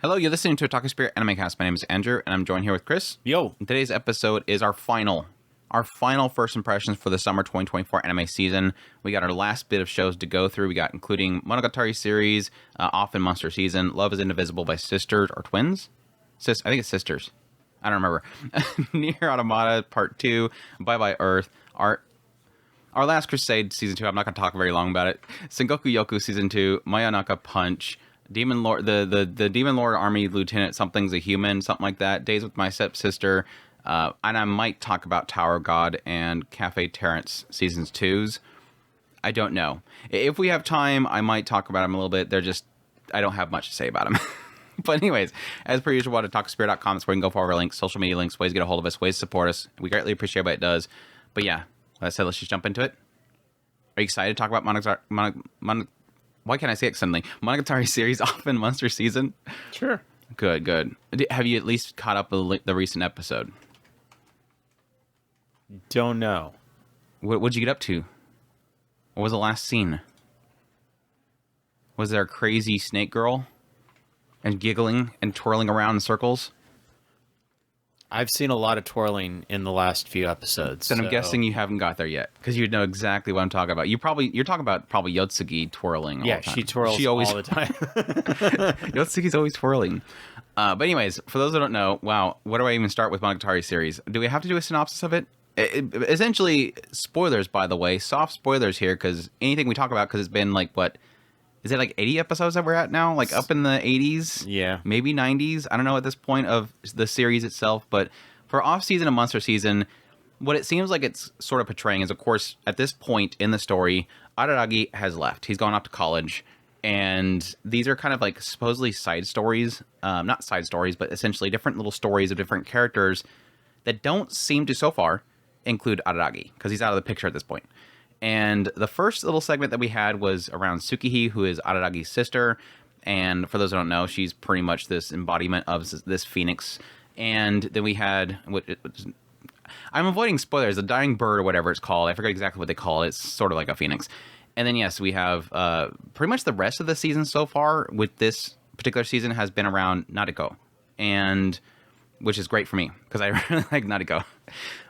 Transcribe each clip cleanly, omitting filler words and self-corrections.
Hello, you're listening to a Talking Spirit Anime Cast. My name is Andrew, and I'm joined here with Chris. Yo. And today's episode is our final first impressions for the summer 2024 anime season. We got our last bit of shows to go through. We got including Monogatari series, Off and Monster season, Love is Indivisible by sisters or twins? I think it's sisters. I don't remember. NieR Automata Part 2, Bye Bye Earth, our last Crusade season 2. I'm not going to talk very long about it. Sengoku Youko season 2, Mayonaka Punch, Demon Lord, the Demon Lord Army Lieutenant, something's a human, something like that. Days with My Stepsister, and I might talk about Tower of God and Café Terrace seasons 2s. I don't know. If we have time, I might talk about them a little bit. I don't have much to say about them. But anyways, as per usual, to talkspirit.com. That's where you can go for all our links, social media links, ways to get a hold of us, ways to support us. We greatly appreciate what it does. But yeah, like I said, let's just jump into it. Are you excited to talk about why can't I say it suddenly? Monogatari series, Off and Monster season? Sure. Good. Have you at least caught up with the recent episode? Don't know. What'd you get up to? What was the last scene? Was there a crazy snake girl? And giggling and twirling around in circles? I've seen a lot of twirling in the last few episodes. Then I'm guessing you haven't got there yet, because you know exactly what I'm talking about. You're talking about Yotsugi twirling all the time. She twirls all the time. Yotsugi's always twirling. But anyways, for those who don't know, wow, where do I even start with Monogatari series? Do we have to do a synopsis of it? Essentially, spoilers, by the way. Soft spoilers here, because anything we talk about, because it's been like, what? Is it like 80 episodes that we're at now? Like up in the 80s? Yeah. Maybe 90s? I don't know at this point of the series itself. But for off-season and monster season, what it seems like it's sort of portraying is, of course, at this point in the story, Araragi has left. He's gone off to college. And these are kind of like supposedly side stories. Not side stories, but essentially different little stories of different characters that don't seem to, so far, include Araragi. Because he's out of the picture at this point. And the first little segment that we had was around Tsukihi, who is Araragi's sister. And for those who don't know, she's pretty much this embodiment of this phoenix. And then we had... I'm avoiding spoilers. The dying bird or whatever it's called. I forget exactly what they call it. It's sort of like a phoenix. And then, yes, we have pretty much the rest of the season so far with this particular season has been around Nariko. And... which is great for me, because I really like Nariko.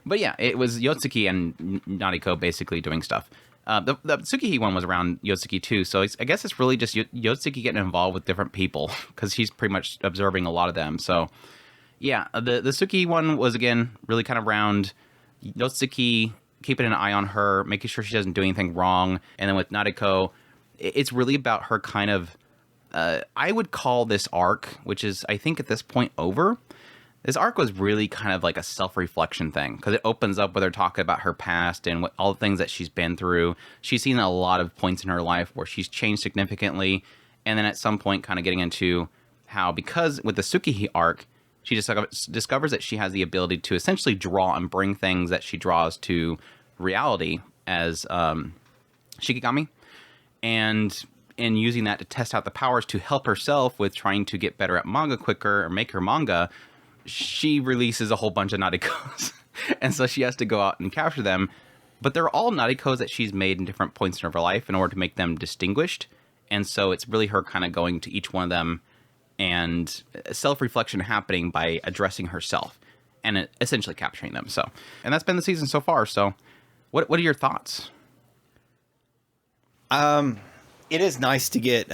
But yeah, it was Yotsuki and Nariko basically doing stuff. The Tsukihi one was around Yotsuki too, so I guess it's really just Yotsuki getting involved with different people, because he's pretty much observing a lot of them. So yeah, the Tsukihi one was, again, really kind of around Yotsuki, keeping an eye on her, making sure she doesn't do anything wrong. And then with Nariko, it's really about her kind of... I would call this arc, which is, I think at this point, over. This arc was really kind of like a self-reflection thing, because it opens up with her talking about her past and all the things that she's been through. She's seen a lot of points in her life where she's changed significantly, and then at some point kind of getting into how, because with the Tsukihi arc, she discovers that she has the ability to essentially draw and bring things that she draws to reality as Shikigami, and in using that to test out the powers to help herself with trying to get better at manga quicker or make her manga, she releases a whole bunch of Narikos. And so she has to go out and capture them. But they're all Narikos that she's made in different points in her life in order to make them distinguished. And so it's really her kind of going to each one of them and self-reflection happening by addressing herself and essentially capturing them. So, and that's been the season so far. So what are your thoughts? It is nice to get...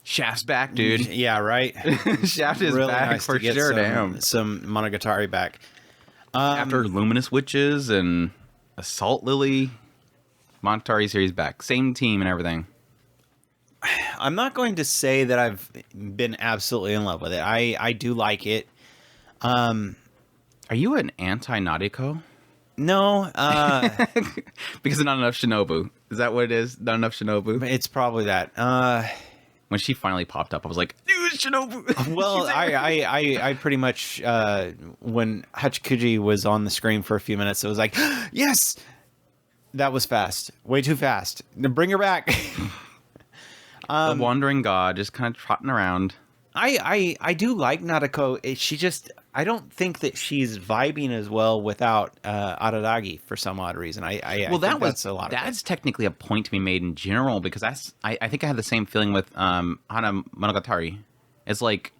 Shaft's back, dude. Yeah, right. Shaft is really back nice for sure. Damn. Some Monogatari back. After Luminous Witches and Assault Lily, Monogatari series back. Same team and everything. I'm not going to say that I've been absolutely in love with it. I do like it. Are you an anti-Nariko? No. Because not enough Shinobu. Is that what it is? Not enough Shinobu? It's probably that. When she finally popped up, I was like, dude, Shinobu! Well, I pretty much, when Hachikuji was on the screen for a few minutes, it was like, yes! That was fast. Way too fast. Bring her back. The wandering god, just kind of trotting around. I do like Nariko. She just... I don't think that she's vibing as well without Araragi for some odd reason. I think that's a lot. That's technically a point to be made in general, because I think I had the same feeling with Hana Monogatari. It's like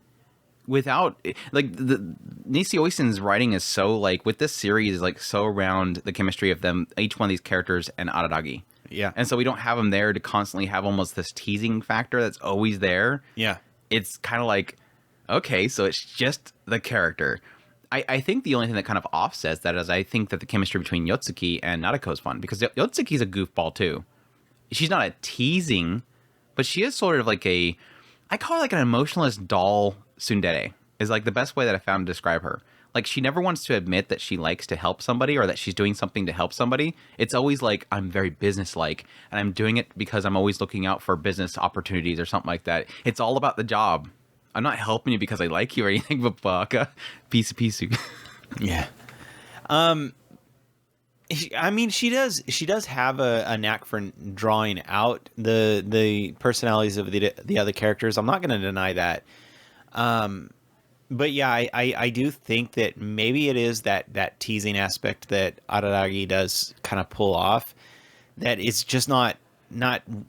without like the Nisi Oysen's writing is so like with this series is like so around the chemistry of them, each one of these characters and Araragi. Yeah. And so we don't have them there to constantly have almost this teasing factor that's always there. Yeah. It's kind of like, okay, so it's just the character. I think the only thing that kind of offsets that is I think that the chemistry between Yotsuki and Nadeko is fun because Yotsuki's a goofball too. She's not a teasing, but she is sort of like I call her like an emotionless doll tsundere is like the best way that I found to describe her. Like she never wants to admit that she likes to help somebody or that she's doing something to help somebody. It's always like, I'm very businesslike and I'm doing it because I'm always looking out for business opportunities or something like that. It's all about the job. I'm not helping you because I like you or anything, but baka. Pisu. Yeah. I mean, she does have a knack for drawing out the personalities of the other characters. I'm not going to deny that. But yeah, I do think that maybe it is that teasing aspect that Araragi does kind of pull off. That it's just not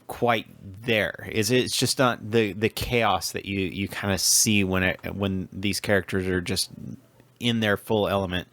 quite there. It's just not the chaos that you kind of see when these characters are just in their full element.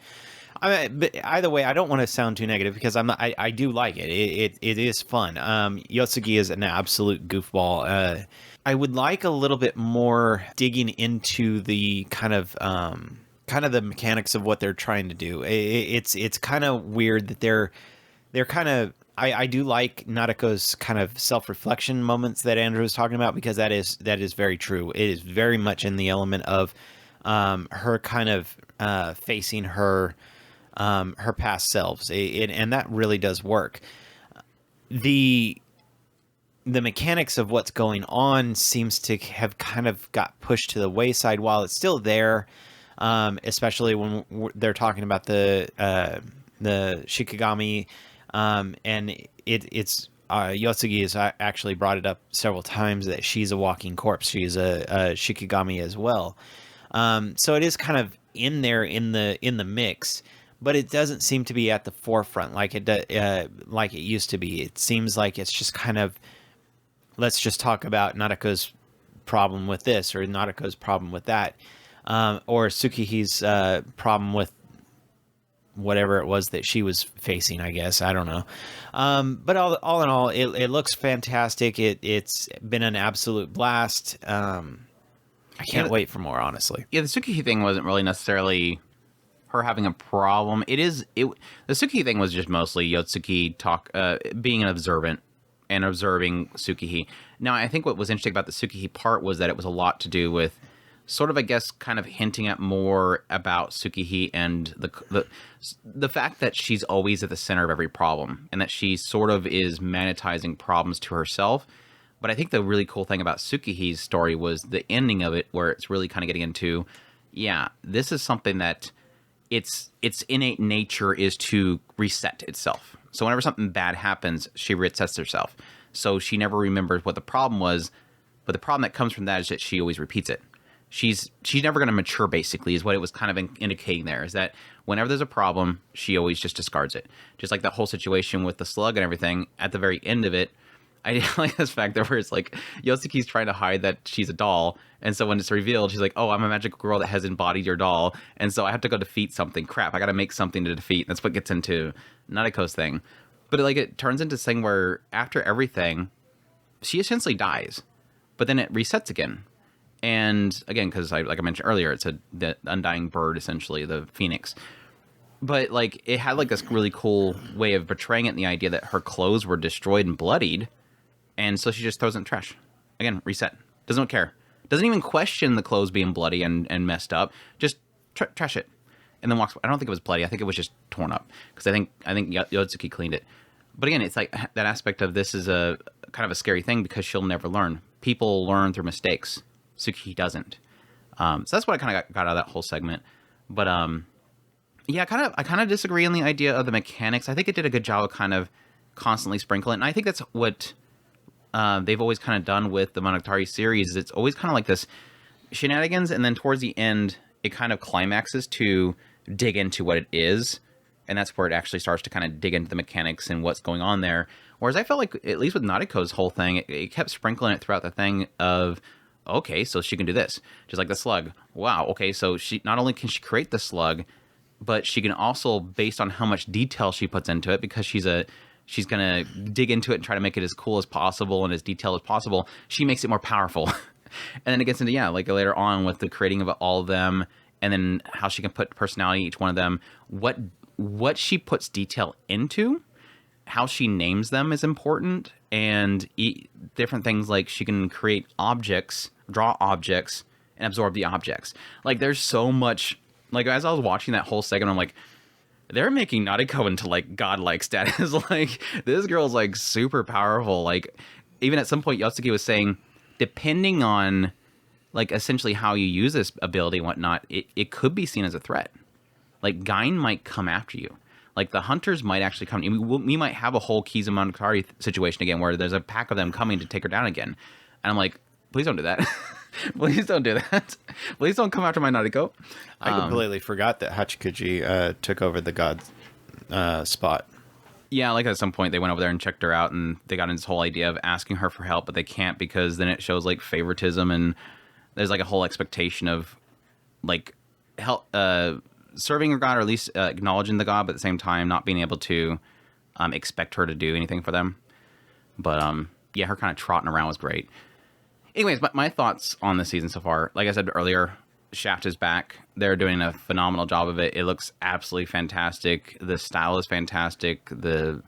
I mean, but either way, I don't want to sound too negative because I do like it. It is fun. Yotsuki is an absolute goofball. I would like a little bit more digging into the kind of the mechanics of what they're trying to do. It's kind of weird that they're kind of. I do like Nadeko's kind of self-reflection moments that Andrew was talking about because that is very true. It is very much in the element of her kind of facing her past selves, and that really does work. The mechanics of what's going on seems to have kind of got pushed to the wayside while it's still there, especially when they're talking about the Shikigami. And it's Yotsugi has actually brought it up several times that she's a walking corpse. She's a Shikigami as well. So it is kind of in there in the mix, but it doesn't seem to be at the forefront like it used to be. It seems like it's just kind of, let's just talk about Nadeko's problem with this or Nadeko's problem with that, or Tsukihi's problem with whatever it was that she was facing, I guess. I don't know. But all in all, it looks fantastic. It's been an absolute blast. I can't wait for more, honestly. Yeah, the Tsukihi thing wasn't really necessarily her having a problem. The Tsukihi thing was just mostly Yotsuki being an observant and observing Tsukihi. Now, I think what was interesting about the Tsukihi part was that it was a lot to do with sort of, I guess, kind of hinting at more about Tsukihi and the fact that she's always at the center of every problem and that she sort of is magnetizing problems to herself. But I think the really cool thing about Tsukihi's story was the ending of it, where it's really kind of getting into, yeah, this is something that its innate nature is to reset itself. So whenever something bad happens, she resets herself. So she never remembers what the problem was, but the problem that comes from that is that she always repeats it. She's never going to mature, basically, is what it was kind of indicating there, is that whenever there's a problem, she always just discards it. Just like that whole situation with the slug and everything, at the very end of it, I like this fact that where it's like Yotsuki's trying to hide that she's a doll, and so when it's revealed, she's like, oh, I'm a magical girl that has embodied your doll, and so I have to go defeat something. Crap, I got to make something to defeat. That's what gets into Nadeko's thing. But it turns into this thing where after everything, she essentially dies, but then it resets again. And again, because like I mentioned earlier, it's the undying bird, essentially, the phoenix. But it had this really cool way of portraying it in the idea that her clothes were destroyed and bloodied, and so she just throws it in the trash. Again, reset. Doesn't care. Doesn't even question the clothes being bloody and messed up. Just trash it, and then walks. I don't think it was bloody. I think it was just torn up because I think Yotsuki cleaned it. But again, it's like that aspect of this is a kind of a scary thing because she'll never learn. People learn through mistakes. Tsukihi doesn't. So that's what I kind of got out of that whole segment. But yeah, I kind of disagree on the idea of the mechanics. I think it did a good job of kind of constantly sprinkling. And I think that's what they've always kind of done with the Monogatari series. It's always kind of like this shenanigans, and then towards the end, it kind of climaxes to dig into what it is. And that's where it actually starts to kind of dig into the mechanics and what's going on there. Whereas I felt like, at least with Nadeko's whole thing, it kept sprinkling it throughout the thing of, okay, so she can do this. Just like the slug. Wow, okay, so she not only can she create the slug, but she can also, based on how much detail she puts into it, because she's gonna dig into it and try to make it as cool as possible and as detailed as possible, she makes it more powerful. And then it gets into, yeah, like later on with the creating of all of them, and then how she can put personality in each one of them. What she puts detail into, how she names them is important, and different things like she can create objects, draw objects, and absorb the objects. Like, there's so much. Like, as I was watching that whole segment, I'm like, they're making Nariko into, like, godlike status. Like, this girl's, like, super powerful. Like, even at some point, Yotsuki was saying, depending on, like, essentially how you use this ability and whatnot, it could be seen as a threat. Like, Gain might come after you. Like, the hunters might actually come. We might have a whole Kizu Monogatari situation again where there's a pack of them coming to take her down again. And I'm like, please don't do that. Please don't do that. Please don't come after my Nariko. I completely forgot that Hachikuji took over the god spot. Yeah, like at some point they went over there and checked her out, and they got into this whole idea of asking her for help, but they can't because then it shows like favoritism, and there's like a whole expectation of like help, serving your god, or at least acknowledging the god, but at the same time not being able to expect her to do anything for them. But yeah, her kind of trotting around was great. Anyways, my thoughts on the season so far, like I said earlier, Shaft is back. They're doing a phenomenal job of it. It looks absolutely fantastic. The style is fantastic. The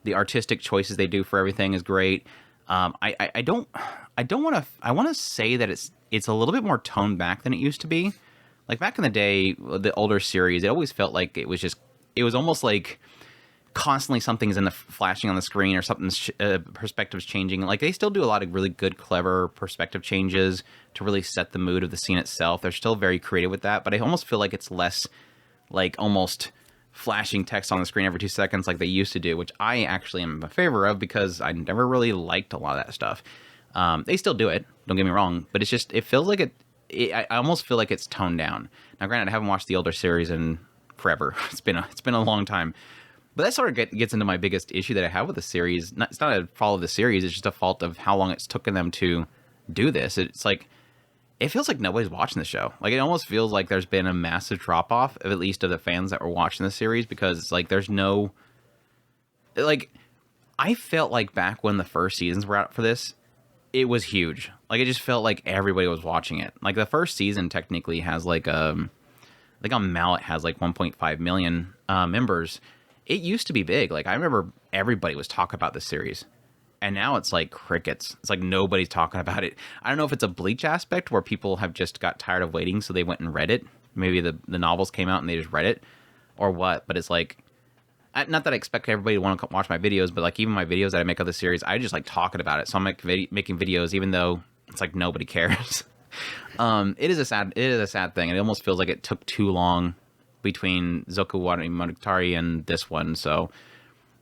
artistic choices they do for everything is great. I want to say that it's a little bit more toned back than it used to be. Like back in the day, the older series, it always felt like it was almost like constantly something's flashing on the screen, or something's perspective's changing. Like, they still do a lot of really good, clever perspective changes to really set the mood of the scene itself. They're still very creative with that, but I almost feel like it's less like almost flashing text on the screen every 2 seconds like they used to do, which I actually am in favor of because I never really liked a lot of that stuff. They still do it, don't get me wrong, but it's just, it feels like I almost feel like it's toned down. Now, granted, I haven't watched the older series in forever. It's been a long time. But that sort of gets into my biggest issue that I have with the series. It's not a fault of the series. It's just a fault of how long it's taken them to do this. It's like, it feels like nobody's watching the show. Like, it almost feels like there's been a massive drop-off, at least of the fans that were watching the series, because it's like there's no... Like, I felt like back when the first seasons were out for this, it was huge. Like, it just felt like everybody was watching it. Like, the first season technically has like... like on Mallet has like 1.5 million members. It used to be big. Like, I remember everybody was talking about this series, and now it's like crickets. It's like nobody's talking about it. I don't know if it's a Bleach aspect where people have just got tired of waiting, so they went and read it. Maybe the novels came out and they just read it, or what. But it's like, not that I expect everybody to want to watch my videos, but like even my videos that I make of the series, I just like talking about it. So I'm like making videos, even though it's like nobody cares. It is a sad thing. It almost feels like it took too long between Zoku Wari Monogatari and this one. So,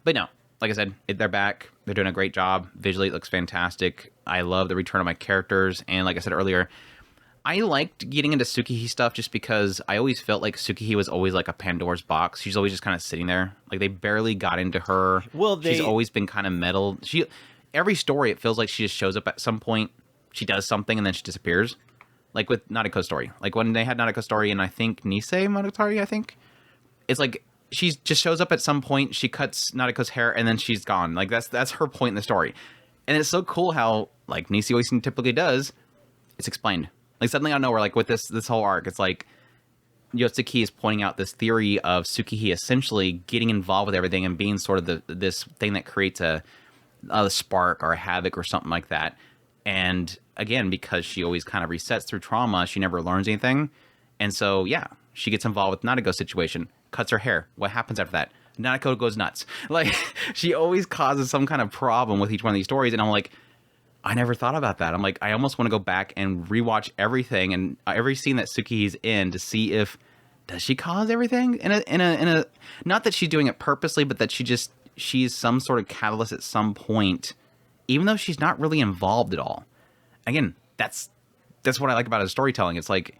but no, like I said, they're back. They're doing a great job. Visually, it looks fantastic. I love the return of my characters. And like I said earlier, I liked getting into Tsukihei stuff just because I always felt like Tsukihei was always like a Pandora's box. She's always just kind of sitting there. Like, they barely got into her. Well, she's always been kind of meddled. Every story, it feels like she just shows up at some point. She does something and then she disappears. Like with Nariko's story. Like when they had Nariko's story and I think Nisei Monogatari, I think. It's like she just shows up at some point, she cuts Nariko's hair, and then she's gone. Like that's her point in the story. And it's so cool how, like Nisei Oisin typically does, it's explained. Like suddenly out of nowhere, like with this whole arc, it's like Yotsuki is pointing out this theory of Tsukihei essentially getting involved with everything and being sort of this thing that creates a spark or a havoc or something like that. And again, because she always kind of resets through trauma, she never learns anything. And so, yeah, she gets involved with Nariko's situation, cuts her hair. What happens after that? Nariko goes nuts. Like, she always causes some kind of problem with each one of these stories. And I'm like, I never thought about that. I'm like, I almost want to go back and rewatch everything and every scene that Tsukihei's in to see if, does she cause everything? In a not that she's doing it purposely, but that she's some sort of catalyst at some point, even though she's not really involved at all. Again, that's what I like about his storytelling. It's like,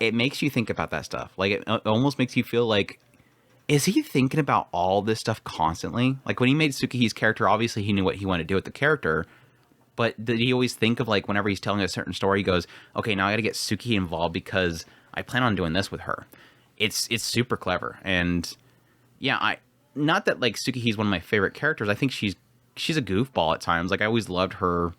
it makes you think about that stuff. Like, it almost makes you feel like, is he thinking about all this stuff constantly? Like, when he made Tsukihei's character, obviously he knew what he wanted to do with the character, But did he always think of, like, whenever he's telling a certain story, he goes, okay, now I got to get Suki involved because I plan on doing this with her. It's super clever. And yeah, not that, like, Sukihi's one of my favorite characters. I think she's a goofball at times. Like, I always loved her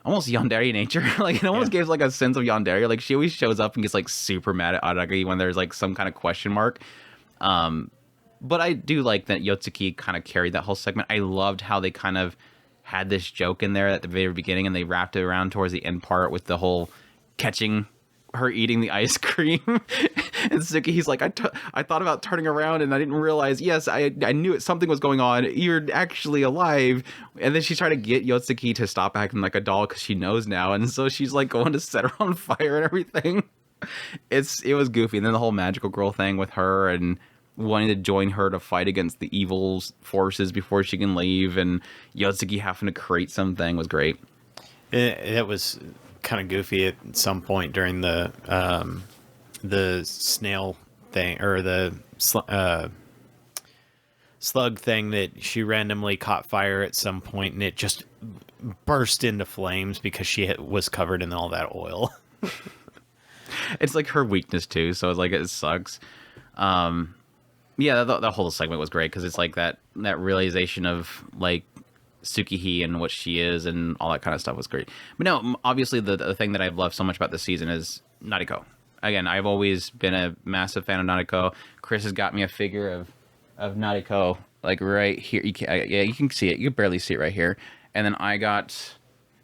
almost yandere nature. Like, it almost gives, like, a sense of yandere. Like, she always shows up and gets, like, super mad at Araragi when there's, like, some kind of question mark. But I do like that Yotsuki kind of carried that whole segment. I loved how they kind of had this joke in there at the very beginning, and they wrapped it around towards the end part with the whole catching her eating the ice cream. And Suki's like, I thought about turning around and I didn't realize, yes, I knew something was going on. You're actually alive. And then she's trying to get Yotsuki to stop acting like a doll because she knows now. And so she's like going to set her on fire and everything. It was goofy. And then the whole magical girl thing with her and wanting to join her to fight against the evil forces before she can leave, and Yotsuki having to create something was great. It was kind of goofy at some point during the snail thing, or the slug thing, that she randomly caught fire at some point and it just burst into flames because she was covered in all that oil. It's like her weakness too, so it's like it sucks. Yeah, the whole segment was great because it's like that realization of, like, Sukihi and what she is and all that kind of stuff was great. But no, obviously the thing that I've loved so much about this season is Nariko. Again, I've always been a massive fan of Nariko. Chris has got me a figure of Nariko, like, right here. You can see it. You can barely see it right here. And then I got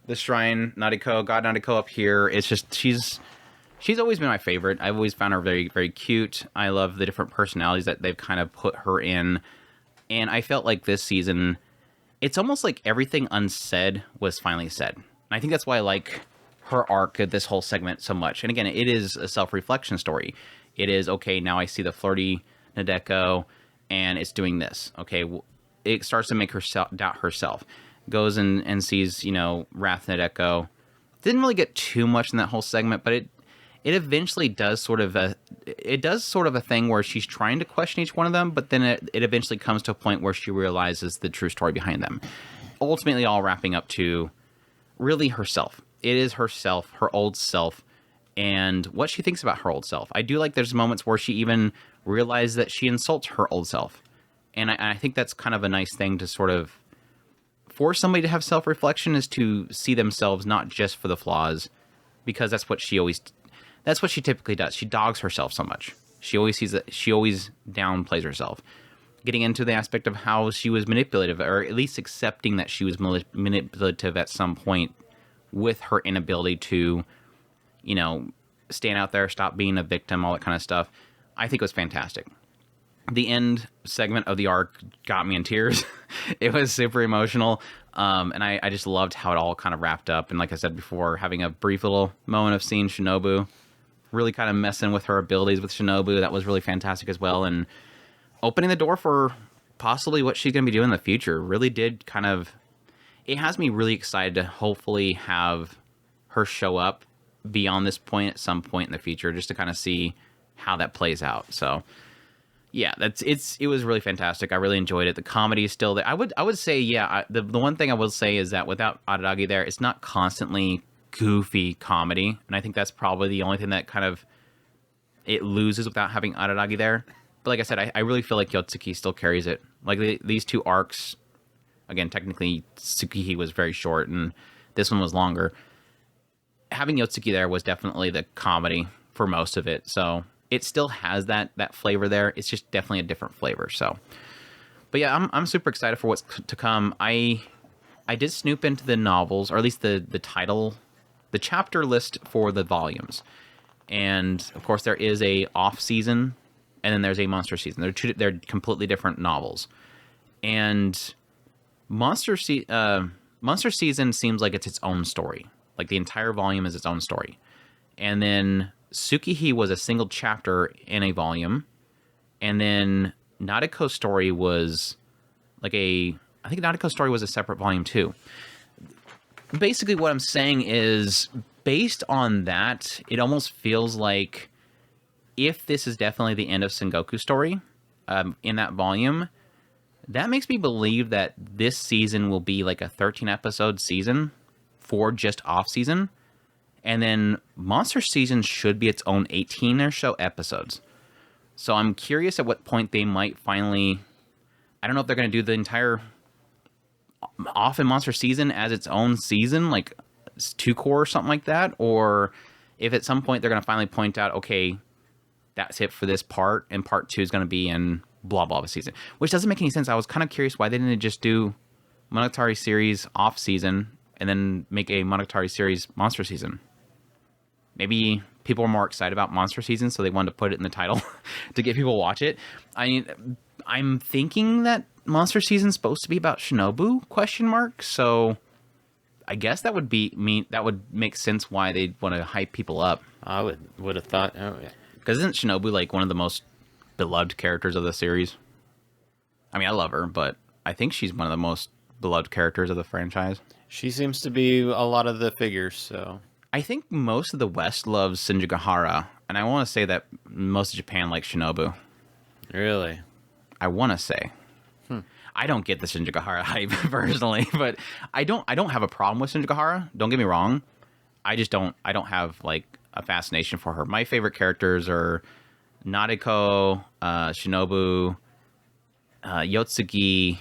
the Shrine Nariko, got Nariko up here. It's just, she's always been my favorite. I've always found her very, very cute. I love the different personalities that they've kind of put her in. And I felt like this season, it's almost like everything unsaid was finally said. And I think that's why I like her arc of this whole segment so much. And again, it is a self-reflection story. It is, okay, now I see the flirty Nadeko, and it's doing this. Okay, it starts to make her doubt herself. Goes and sees, Wrath Nadeko. Didn't really get too much in that whole segment, but it eventually does sort of a thing where she's trying to question each one of them, but then it eventually comes to a point where she realizes the true story behind them. Ultimately, all wrapping up to really herself. It is herself, her old self, and what she thinks about her old self. I do like there's moments where she even realizes that she insults her old self. And I think that's kind of a nice thing to sort of force somebody to have self-reflection, is to see themselves not just for the flaws, because that's what she typically does. She dogs herself so much. She always sees that. She always downplays herself. Getting into the aspect of how she was manipulative, or at least accepting that she was manipulative at some point with her inability to, stand out there, stop being a victim, all that kind of stuff. I think it was fantastic. The end segment of the arc got me in tears. It was super emotional. And I just loved how it all kind of wrapped up. And like I said before, having a brief little moment of seeing Shinobu really kind of messing with her abilities with Shinobu, that was really fantastic as well. And opening the door for possibly what she's going to be doing in the future really did kind of, it has me really excited to hopefully have her show up beyond this point at some point in the future, just to kind of see how that plays out. So yeah, it was really fantastic. I really enjoyed it. The comedy is still there. I would say, yeah, the one thing I will say is that without Araragi there, it's not constantly goofy comedy. And I think that's probably the only thing that kind of it loses without having Araragi there. But like I said, I really feel like Yotsuki still carries it. Like these two arcs, again, technically Tsukihi was very short and this one was longer. Having Yotsuki there was definitely the comedy for most of it. So it still has that flavor there. It's just definitely a different flavor. So, but yeah, I'm super excited for what's to come. I did snoop into the novels, or at least the title, the chapter list for the volumes. And of course there is a off season and then there's a monster season. They're completely different novels. And monster season seems like it's its own story. Like the entire volume is its own story. And then Tsukihi was a single chapter in a volume. And then Nadiko's story was I think Nadiko's story was a separate volume too. Basically what I'm saying is, based on that, it almost feels like if this is definitely the end of Sengoku's story in that volume, That makes me believe that this season will be like a 13 episode season for just off season. And then Monster season should be its own 18 or so episodes. So I'm curious at what point they might finally, I don't know if they're going to do the entire off in Monster season as its own season, like 2 core or something like that. Or if at some point they're going to finally point out, okay, that's it for this part, and part 2 is going to be in blah, blah, blah season. Which doesn't make any sense. I was kind of curious why they didn't just do Monogatari series off season and then make a Monogatari series Monster season. Maybe people were more excited about Monster season, so they wanted to put it in the title to get people to watch it. I mean, I'm thinking that Monster season's supposed to be about Shinobu, question mark. So I guess that would make sense why they'd want to hype people up. I would have thought, oh yeah. Because isn't Shinobu like one of the most beloved characters of the series? I mean, I love her, but I think she's one of the most beloved characters of the franchise. She seems to be a lot of the figures, so... I think most of the West loves Shinjigahara, and I want to say that most of Japan likes Shinobu. Really? I want to say. I don't get the Shinjigahara hype personally, but I don't have a problem with Shinjigahara. Don't get me wrong. I don't have like a fascination for her. My favorite characters are Nadeko, Shinobu, Yotsugi,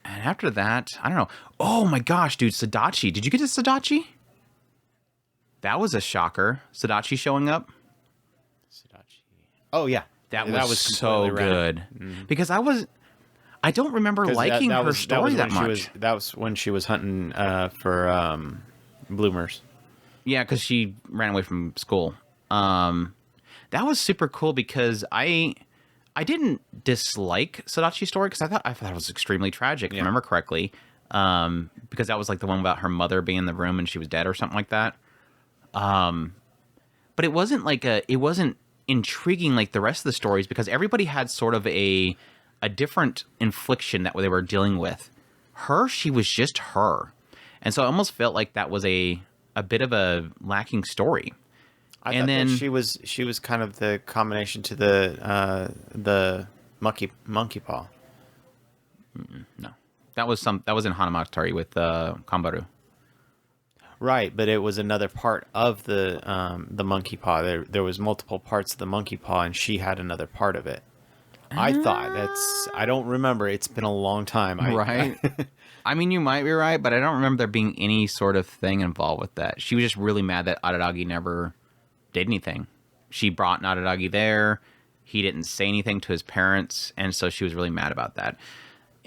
and after that, I don't know. Oh my gosh, dude, Sadachi. Did you get to Sadachi? That was a shocker. Sadachi showing up. Sadachi. Oh yeah, that was so good. Because I don't remember 'Cause liking her story that much. That was when she was hunting for bloomers. Yeah, because she ran away from school. That was super cool because I didn't dislike Sadachi's story because I thought it was extremely tragic. If I remember correctly, because that was like the one about her mother being in the room and she was dead or something like that. But it wasn't it wasn't intriguing like the rest of the stories because everybody had sort of a different infliction that they were dealing with. She was just her. And so I almost felt like that was a bit of a lacking story. I thought that she was kind of the combination to the monkey paw. No. That was in Hanamatari with Kambaru. Right, but it was another part of the monkey paw. There was multiple parts of the monkey paw, and she had another part of it. I thought I don't remember. It's been a long time. Right. I mean, you might be right, but I don't remember there being any sort of thing involved with that. She was just really mad that Araragi never did anything. She brought Araragi there. He didn't say anything to his parents, and so she was really mad about that.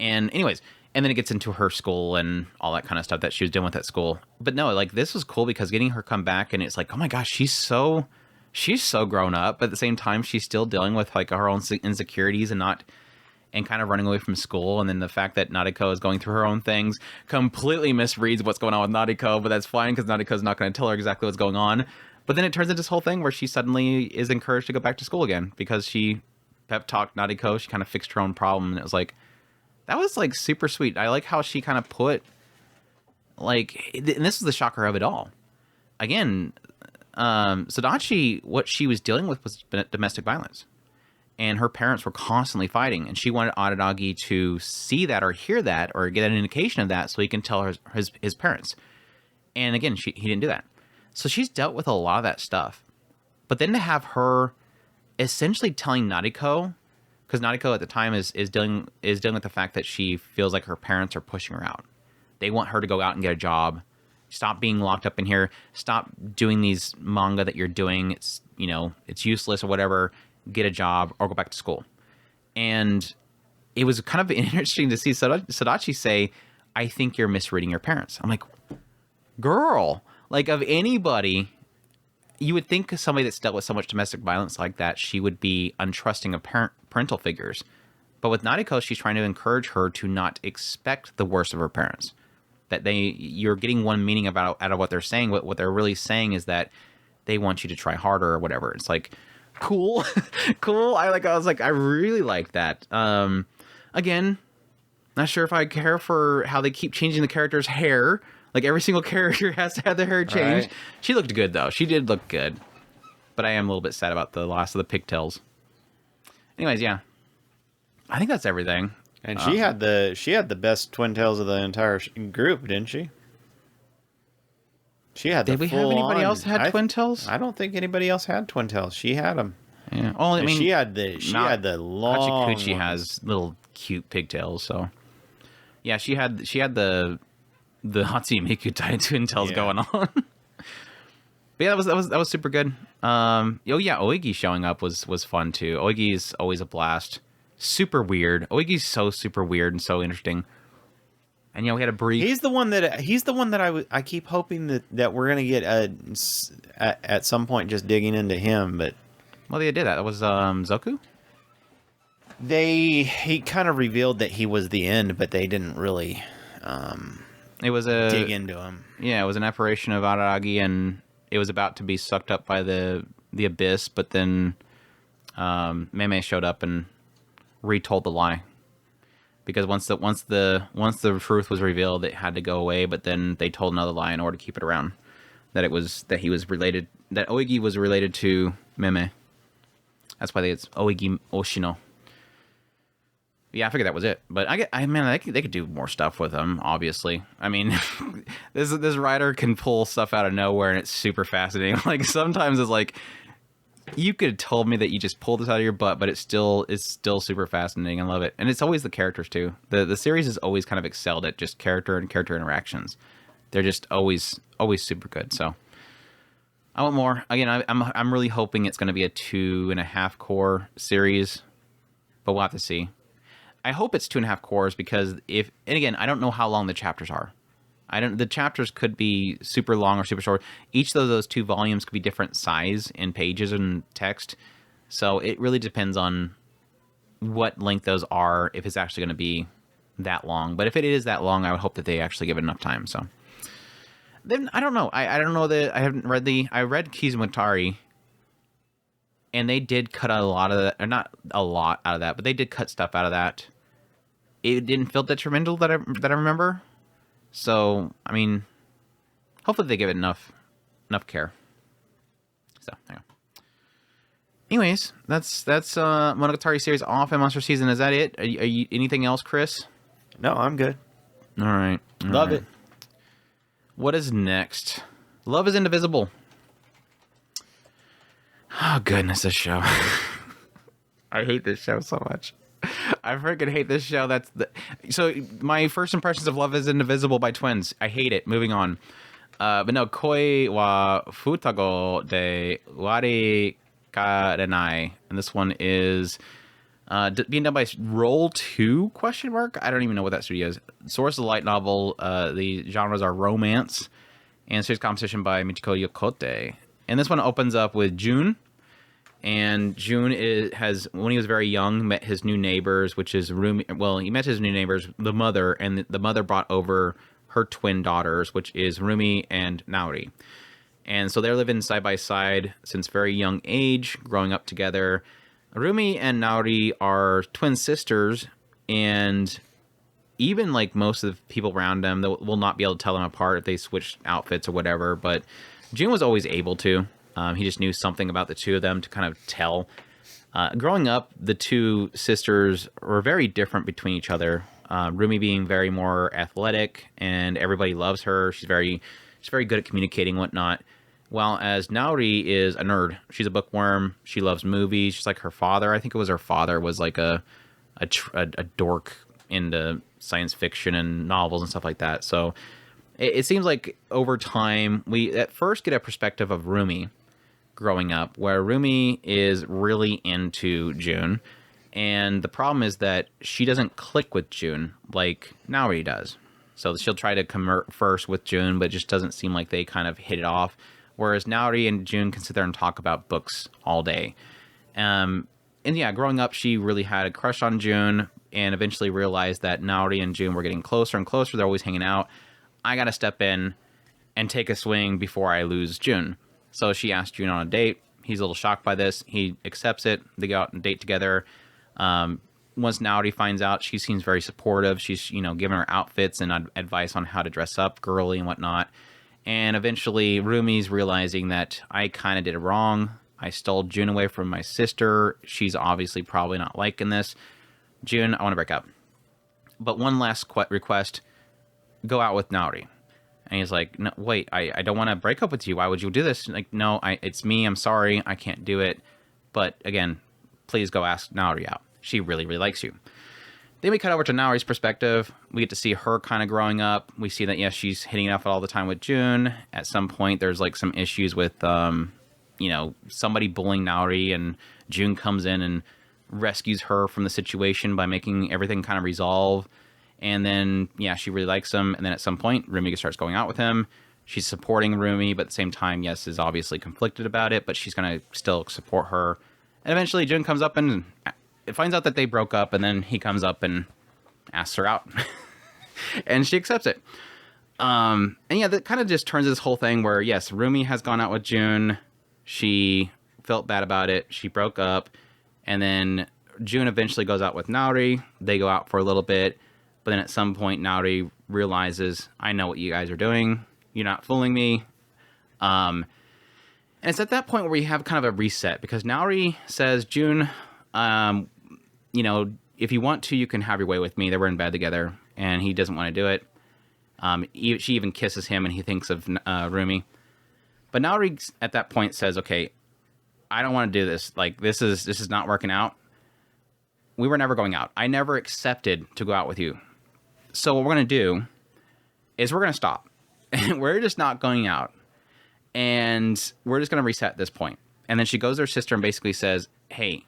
And anyways, and then it gets into her school and all that kind of stuff that she was doing with at school. But no, like this was cool because getting her come back and it's like, oh my gosh, she's so grown up. But at the same time, she's still dealing with like her own insecurities and kind of running away from school. And then the fact that Nadeko is going through her own things completely misreads what's going on with Nadeko, but that's fine because Nadeko's not going to tell her exactly what's going on. But then it turns into this whole thing where she suddenly is encouraged to go back to school again because she pep talked Nadeko. She kind of fixed her own problem. And it was like, that was like super sweet. I like how she kind of put like, and this is the shocker of it all. Again, Sadachi, what she was dealing with was domestic violence. And her parents were constantly fighting. And she wanted Araragi to see that or hear that or get an indication of that so he can tell his parents. And again, he didn't do that. So she's dealt with a lot of that stuff. But then to have her essentially telling Nadeko, because Nadeko at the time is dealing with the fact that she feels like her parents are pushing her out. They want her to go out and get a job. Stop being locked up in here. Stop doing these manga that you're doing. It's useless or whatever. Get a job or go back to school. And it was kind of interesting to see Sadachi say, I think you're misreading your parents. I'm like, girl, like of anybody, you would think somebody that's dealt with so much domestic violence like that, she would be untrusting of parental figures. But with Nadeko, she's trying to encourage her to not expect the worst of her parents. That you're getting one meaning out of what they're saying. What they're really saying is that they want you to try harder or whatever. It's like, cool, cool. I really like that. Again, not sure if I care for how they keep changing the character's hair. Like every single character has to have their hair changed. Right. She looked good though. She did look good. But I am a little bit sad about the loss of the pigtails. Anyways, yeah. I think that's everything. And she had the best twin tails of the entire group, didn't she? She had the Did we have anybody else that had twin tails? I don't think anybody else had twin tails. She had them. Yeah. Well, I mean, she had the long. Hachikuchi has little cute pigtails, so yeah, she had the Hatsune Miku twin tails going on. But yeah, that was super good. Oh yeah, Oigi showing up was fun too. Oigi's always a blast. Super weird. Oigi's so super weird and so interesting. And we had a brief. He's the one that I keep hoping that we're gonna get at some point just digging into him, but they did that. That was Zoku. He kind of revealed that he was the end, but they didn't really it was dig into him. Yeah, it was an apparition of Araragi, and it was about to be sucked up by the abyss, but then Meme showed up and retold the lie. Because once the truth was revealed, it had to go away. But then they told another lie in order to keep it around. That Oigi was related to Meme. That's why it's Oigi Oshino. Yeah, I figured that was it. But they could do more stuff with him. Obviously, I mean, this writer can pull stuff out of nowhere, and it's super fascinating. Like sometimes it's like, you could have told me that you just pulled this out of your butt, but it's still super fascinating. I love it. And it's always the characters too. The series is always kind of excelled at just character and character interactions. They're just always super good. So I want more. Again, I'm really hoping it's going to be a 2.5 core series, but we'll have to see. I hope it's 2.5 cores because and again, I don't know how long the chapters are. The chapters could be super long or super short. Each of those 2 volumes could be different size in pages and text. So it really depends on what length those are, if it's actually going to be that long. But if it is that long, I would hope that they actually give it enough time. So then I don't know. I don't know that I haven't read I read Kizumatari, and they did cut a lot of that, or not a lot out of that, but they did cut stuff out of that. It didn't feel detrimental that I remember. So, I mean, hopefully they give it enough care. So, there you go. Anyways, that's Monogatari series off in Monster Season. Is that it? Are you anything else, Chris? No, I'm good. All right. Love it. What is next? Love is Indivisible. Oh, goodness, this show. I hate this show so much. I freaking hate this show. So my first impressions of Love is Indivisible by Twins. I hate it. Moving on. But no, Koi wa Futago de Wari Karenai. And this one is being done by Roll 2 ? I don't even know what that studio is. Source of the light novel. The genres are romance. And series composition by Michiko Yokote. And this one opens up with June. And June has, when he was very young, met his new neighbors, which is Rumi. Well, he met his new neighbors, the mother, and the mother brought over her twin daughters, which is Rumi and Naori. And so they're living side by side since very young age, growing up together. Rumi and Naori are twin sisters, and even like most of the people around them, they will not be able to tell them apart if they switch outfits or whatever. But June was always able to. He just knew something about the two of them to kind of tell. Growing up, the two sisters were very different between each other. Rumi being very more athletic, and everybody loves her. She's very good at communicating and whatnot. While as Naori is a nerd. She's a bookworm. She loves movies. She's like her father. I think it was her father was like a dork into science fiction and novels and stuff like that. So it seems like over time, we at first get a perspective of Rumi growing up, where Rumi is really into June, and the problem is that she doesn't click with June like Naori does. So she'll try to converse with June, but it just doesn't seem like they kind of hit it off. Whereas Naori and June can sit there and talk about books all day. And yeah, growing up, she really had a crush on June, and eventually realized that Naori and June were getting closer and closer. They're always hanging out. I got to step in and take a swing before I lose June. So she asked June on a date. He's a little shocked by this. He accepts it. They go out and date together. Once Naori finds out, she seems very supportive. She's, giving her outfits and advice on how to dress up girly and whatnot. And eventually Rumi's realizing that I kind of did it wrong. I stole June away from my sister. She's obviously probably not liking this. June, I want to break up. But one last request, go out with Naori. And he's like, no, wait, I don't want to break up with you. Why would you do this? Like, no, it's me. I'm sorry. I can't do it. But again, please go ask Naori out. She really, really likes you. Then we cut over to Naori's perspective. We get to see her kind of growing up. We see that, yes, she's hitting it off all the time with June. At some point, there's like some issues with, somebody bullying Naori, and June comes in and rescues her from the situation by making everything kind of resolve. And then, yeah, she really likes him. And then at some point, Rumi starts going out with him. She's supporting Rumi, but at the same time, yes, is obviously conflicted about it, but she's going to still support her. And eventually, June comes up and finds out that they broke up, and then he comes up and asks her out. And she accepts it. And yeah, that kind of just turns this whole thing where, yes, Rumi has gone out with June. She felt bad about it. She broke up. And then June eventually goes out with Naori. They go out for a little bit. But then at some point, Naori realizes, I know what you guys are doing. You're not fooling me. And it's at that point where we have kind of a reset. Because Naori says, June, if you want to, you can have your way with me. They were in bed together. And he doesn't want to do it. She even kisses him, and he thinks of Rumi. But Naori at that point says, okay, I don't want to do this. Like, this is not working out. We were never going out. I never accepted to go out with you. So what we're going to do is we're going to stop. And we're just not going out. And we're just going to reset at this point. And then she goes to her sister and basically says, hey,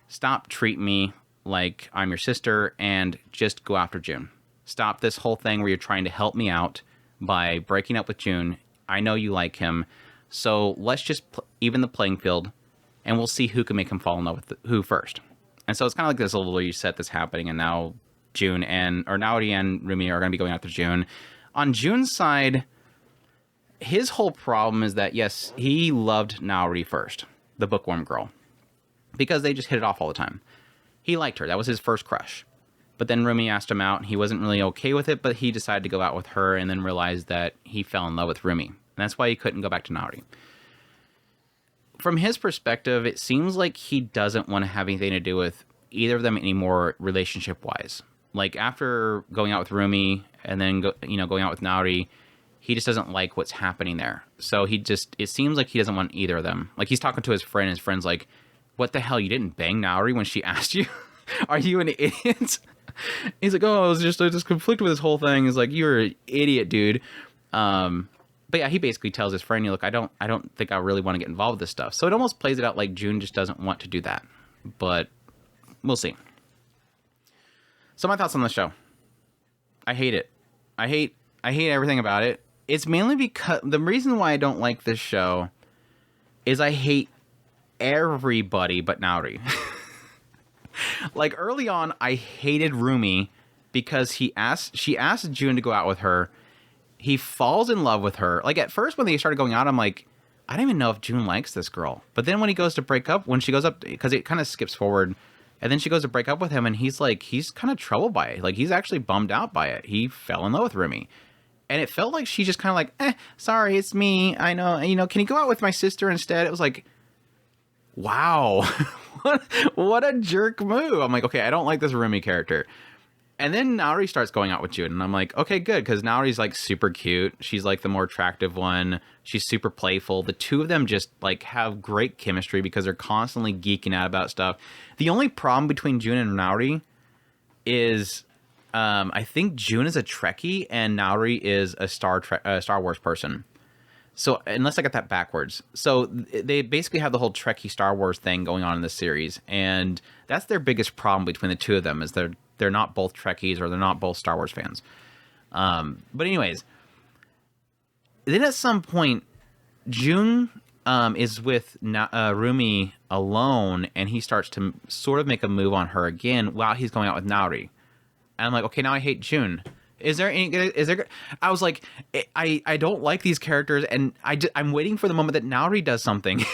stop treating me like I'm your sister and just go after June. Stop this whole thing where you're trying to help me out by breaking up with June. I know you like him. So let's just even the playing field, and we'll see who can make him fall in love with who first. And so it's kind of like this little reset that's happening, and now Naori and Rumi are going to be going after June. On June's side, his whole problem is that, yes, he loved Naori first, the bookworm girl, because they just hit it off all the time. He liked her. That was his first crush. But then Rumi asked him out. He wasn't really okay with it, but he decided to go out with her and then realized that he fell in love with Rumi. And that's why he couldn't go back to Naori. From his perspective, it seems like he doesn't want to have anything to do with either of them anymore relationship-wise. Like, after going out with Rumi and then going out with Naori, he just doesn't like what's happening there. So it seems like he doesn't want either of them. Like, he's talking to his friend, and his friend's like, what the hell, you didn't bang Naori when she asked you? Are you an idiot? He's like, oh, I was just conflict with this whole thing. He's like, you're an idiot, dude. But yeah, he basically tells his friend, look, I don't think I really want to get involved with this stuff. So it almost plays it out like June just doesn't want to do that. But we'll see. So my thoughts on the show. I hate it. I hate everything about it. It's mainly because the reason why I don't like this show is I hate everybody but Naori. Like, early on, I hated Rumi because she asked June to go out with her. He falls in love with her. Like, at first when they started going out, I'm like, I don't even know if June likes this girl. But then when he goes to break up, when she goes up, because it kind of skips forward, and then she goes to break up with him, and he's kind of troubled by it. Like, he's actually bummed out by it. He fell in love with Rumi. And it felt like she just kind of like, sorry, it's me. I know, can you go out with my sister instead? It was like, wow, what a jerk move. I'm like, okay, I don't like this Rumi character. And then Naori starts going out with June, and I'm like, okay, good, because Naori's like super cute. She's like the more attractive one. She's super playful. The two of them just like have great chemistry because they're constantly geeking out about stuff. The only problem between June and Naori is I think June is a Trekkie and Naori is a Star Wars person. So, unless I got that backwards. So, they basically have the whole Trekkie Star Wars thing going on in this series. And that's their biggest problem between the two of them, is they're not both Trekkies or they're not both Star Wars fans. But anyways, then at some point, June is with Rumi alone, and he starts to sort of make a move on her again while he's going out with Naori. And I'm like, okay, now I hate June. I was like, I don't like these characters, and I'm waiting for the moment that Naori does something.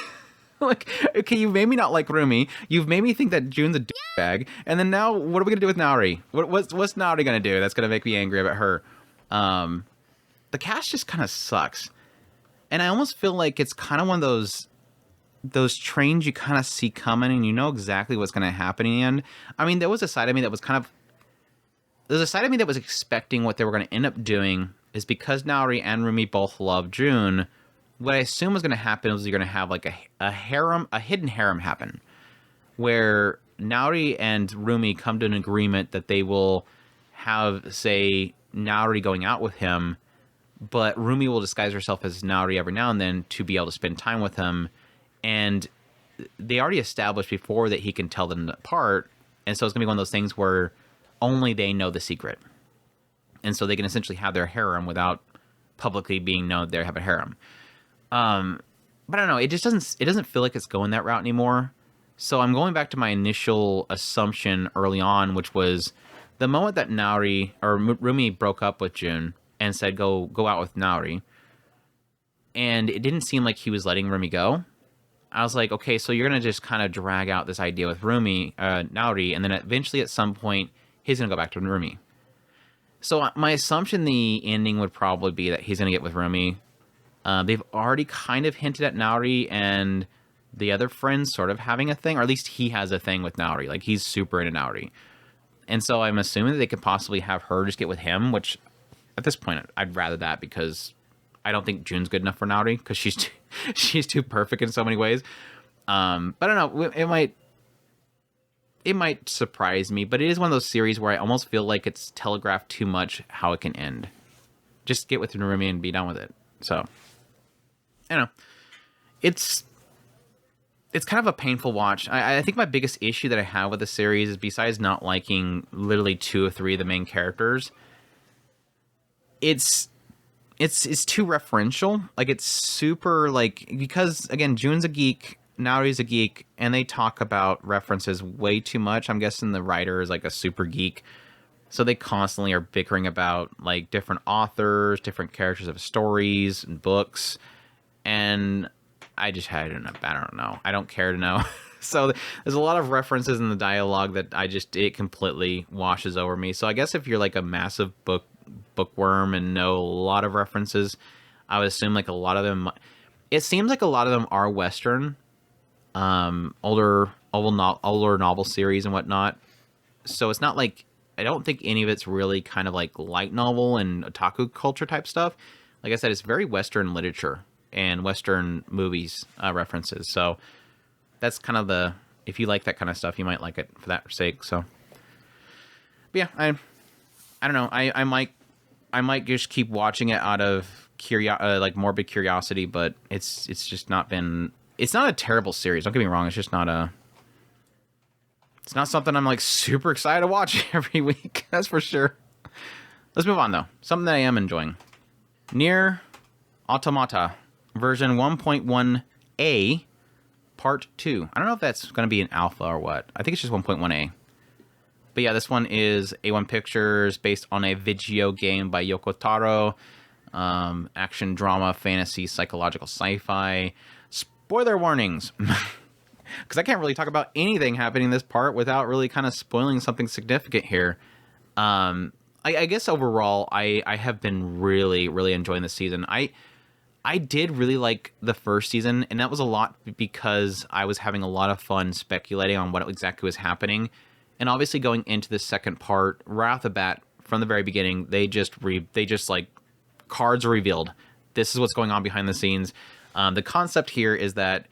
Like, okay, you made me not like Rumi. You've made me think that June's a bag, and then now what are we gonna do with Naori? What's Naori gonna do that's gonna make me angry about her? The cast just kind of sucks, and I almost feel like it's kind of one of those those trains you kind of see coming, and you know exactly what's going to happen in the end. I mean, there was a side of me that was there's a side of me that was expecting what they were going to end up doing is because Naori and Rumi both love June. What I assume was going to happen was you're going to have like a harem, a hidden harem happen, where Naori and Rumi come to an agreement that they will have, say, Naori going out with him, but Rumi will disguise herself as Naori every now and then to be able to spend time with him. And they already established before that he can tell them apart, and so it's going to be one of those things where only they know the secret. And so they can essentially have their harem without publicly being known they have a harem. But I don't know, it doesn't feel like it's going that route anymore. So I'm going back to my initial assumption early on, which was the moment that Naori or Rumi broke up with June and said go out with Naori, and it didn't seem like he was letting Rumi go. I was like, okay, so you're gonna just kind of drag out this idea with Naori, and then eventually at some point he's gonna go back to Rumi. So my assumption the ending would probably be that he's gonna get with Rumi. They've already kind of hinted at Naori and the other friends sort of having a thing, or at least he has a thing with Naori. Like, he's super into Naori. And so I'm assuming that they could possibly have her just get with him, which at this point I'd rather that, because I don't think June's good enough for Naori, because she's too perfect in so many ways. But I don't know, it might surprise me, but it is one of those series where I almost feel like it's telegraphed too much how it can end. Just get with Rumi and be done with it. So, I don't know. It's kind of a painful watch. I think my biggest issue that I have with the series is, besides not liking literally 2 or 3 of the main characters, it's too referential. Like, it's super, like, because again, June's a geek, Naori's a geek, and they talk about references way too much. I'm guessing the writer is like a super geek, so they constantly are bickering about like different authors, different characters of stories and books, and I don't know. I don't care to know. So there's a lot of references in the dialogue that it completely washes over me. So I guess if you're like a massive bookworm and know a lot of references, I would assume like a lot of them. It seems like a lot of them are Western, older novel series and whatnot. So it's not like, I don't think any of it's really kind of like light novel and otaku culture type stuff. Like I said, it's very Western literature and Western movies references. So that's kind of if you like that kind of stuff, you might like it for that sake. So, but yeah, I don't know. I might just keep watching it out of like morbid curiosity, but it's just not been. It's not a terrible series. Don't get me wrong. It's just not It's not something I'm like super excited to watch every week. That's for sure. Let's move on though. Something that I am enjoying. NieR Automata version 1.1a part 2. I don't know if that's going to be an alpha or what. I think it's just 1.1a. But yeah, this one is A1 Pictures, based on a video game by Youko Taro. Action, drama, fantasy, psychological sci-fi. Spoiler warnings. Because I can't really talk about anything happening in this part without really kind of spoiling something significant here. I guess overall, I have been really, really enjoying this season. I did really like the first season, and that was a lot because I was having a lot of fun speculating on what exactly was happening. And obviously going into the second part, right off the bat, from the very beginning, they just like, cards are revealed. This is what's going on behind the scenes. The concept here is that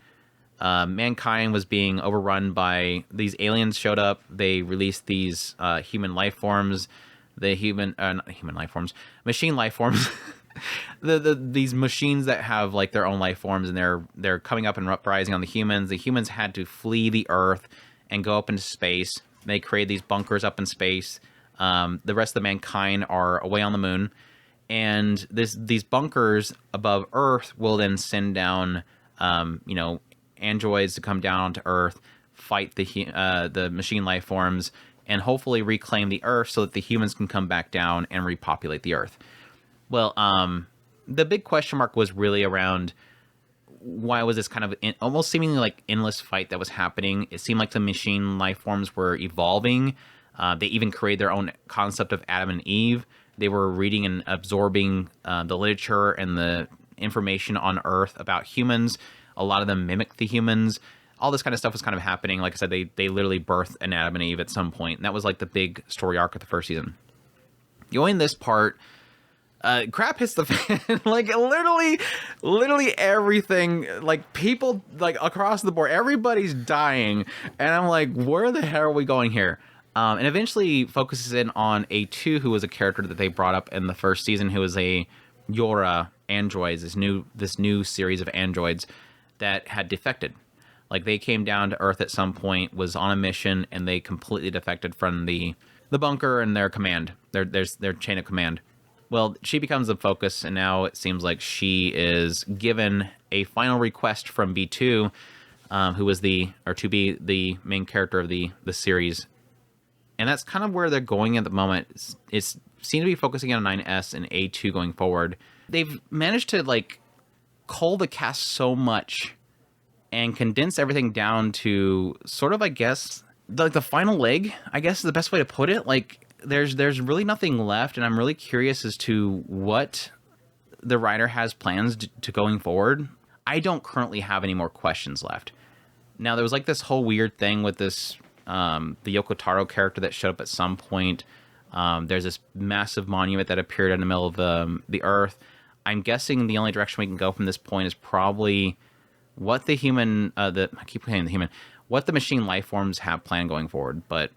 mankind was being overrun by these aliens. Showed up. They released these human life forms. Not human life forms, machine life forms. These machines that have like their own life forms, and they're coming up and uprising on the humans. The humans had to flee the Earth and go up into space. They create these bunkers up in space. The rest of the mankind are away on the moon, and these bunkers above Earth will then send down, androids to come down to Earth, fight the machine life forms, and hopefully reclaim the Earth so that the humans can come back down and repopulate the Earth. Well, the big question mark was really around why was this kind of almost seemingly like endless fight that was happening. It seemed like the machine life forms were evolving. They even created their own concept of Adam and Eve. They were reading and absorbing the literature and the information on Earth about humans. A lot of them mimic the humans. All this kind of stuff was kind of happening. Like I said, they literally birthed an Adam and Eve at some point. And that was like the big story arc of the first season. Going this part, crap hits the fan. Like literally everything, like people like across the board, everybody's dying. And I'm like, where the hell are we going here? And eventually focuses in on A2, who was a character that they brought up in the first season, who was a Yora androids, this new series of androids that had defected. Like they came down to Earth at some point, was on a mission, and they completely defected from the bunker and their command, their chain of command. Well, she becomes the focus, and now it seems like she is given a final request from B2, who was to be the main character of the series. And that's kind of where they're going at the moment. It's seem to be focusing on 9S and A2 going forward. They've managed to like cull the cast so much and condense everything down to sort of, I guess, like the final leg, I guess is the best way to put it. Like there's really nothing left, and I'm really curious as to what the writer has plans to going forward. I don't currently have any more questions left. Now, there was like this whole weird thing with this the Yoko Taro character that showed up at some point. There's this massive monument that appeared in the middle of the Earth. I'm guessing the only direction we can go from this point is probably what the human, I keep saying the human, what the machine life forms have planned going forward. But